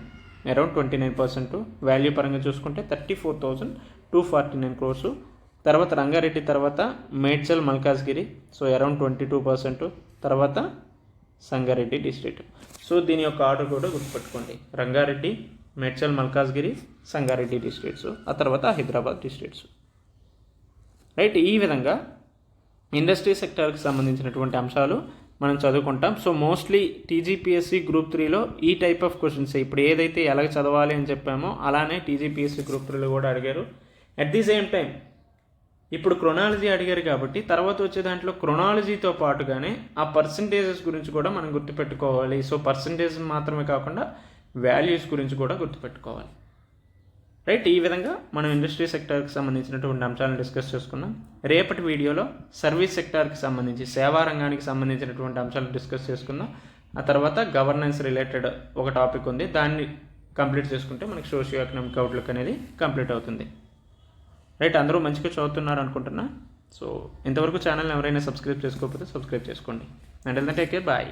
అరౌండ్ 29%. వాల్యూ పరంగా చూసుకుంటే 34,249 crores. తర్వాత రంగారెడ్డి తర్వాత మేడ్చల్ మల్కాజ్గిరి, సో అరౌండ్ 22%. తర్వాత సంగారెడ్డి డిస్ట్రిక్ట్. సో దీని యొక్క ఆర్డర్ కూడా గుర్తుపెట్టుకోండి, రంగారెడ్డి, మేడ్చల్ మల్కాజ్గిరి, సంగారెడ్డి డిస్ట్రిక్ట్స్, ఆ తర్వాత హైదరాబాద్ డిస్ట్రిక్ట్స్. రైట్, ఈ విధంగా ఇండస్ట్రీ సెక్టార్కి సంబంధించినటువంటి అంశాలు మనం చదువుకుంటాం. సో మోస్ట్లీ టీజీపీఎస్సీ గ్రూప్ 3లో ఈ టైప్ ఆఫ్ క్వశ్చన్స్ ఇప్పుడు ఏదైతే ఎలాగ చదవాలి అని చెప్పామో అలానే టీజీపీఎస్సీ గ్రూప్ 3లో కూడా అడిగారు. అట్ ది సేమ్ టైం ఇప్పుడు క్రొనాలజీ అడిగారు కాబట్టి తర్వాత వచ్చే దాంట్లో క్రొనాలజీతో పాటుగానే ఆ పర్సంటేజెస్ గురించి కూడా మనం గుర్తుపెట్టుకోవాలి. సో పర్సంటేజ్ మాత్రమే కాకుండా వాల్యూస్ గురించి కూడా గుర్తుపెట్టుకోవాలి. రైట్, ఈ విధంగా మనం ఇండస్ట్రీ సెక్టార్కి సంబంధించినటువంటి అంశాలను డిస్కస్ చేసుకున్నాం. రేపటి వీడియోలో సర్వీస్ సెక్టార్కి సంబంధించి, సేవా రంగానికి సంబంధించినటువంటి అంశాలను డిస్కస్ చేసుకుందాం. ఆ తర్వాత గవర్నెన్స్ రిలేటెడ్ ఒక టాపిక్ ఉంది, దాన్ని కంప్లీట్ చేసుకుంటే మనకి సోషియో ఎకనామిక్ అవుట్లుక్ అనేది కంప్లీట్ అవుతుంది. రైట్, అందరూ మంచిగా చదువుతున్నారు అనుకుంటున్నా. సో ఇంతవరకు ఛానల్ని ఎవరైనా సబ్స్క్రైబ్ చేసుకోకపోతే సబ్స్క్రైబ్ చేసుకోండి. And take care, bye.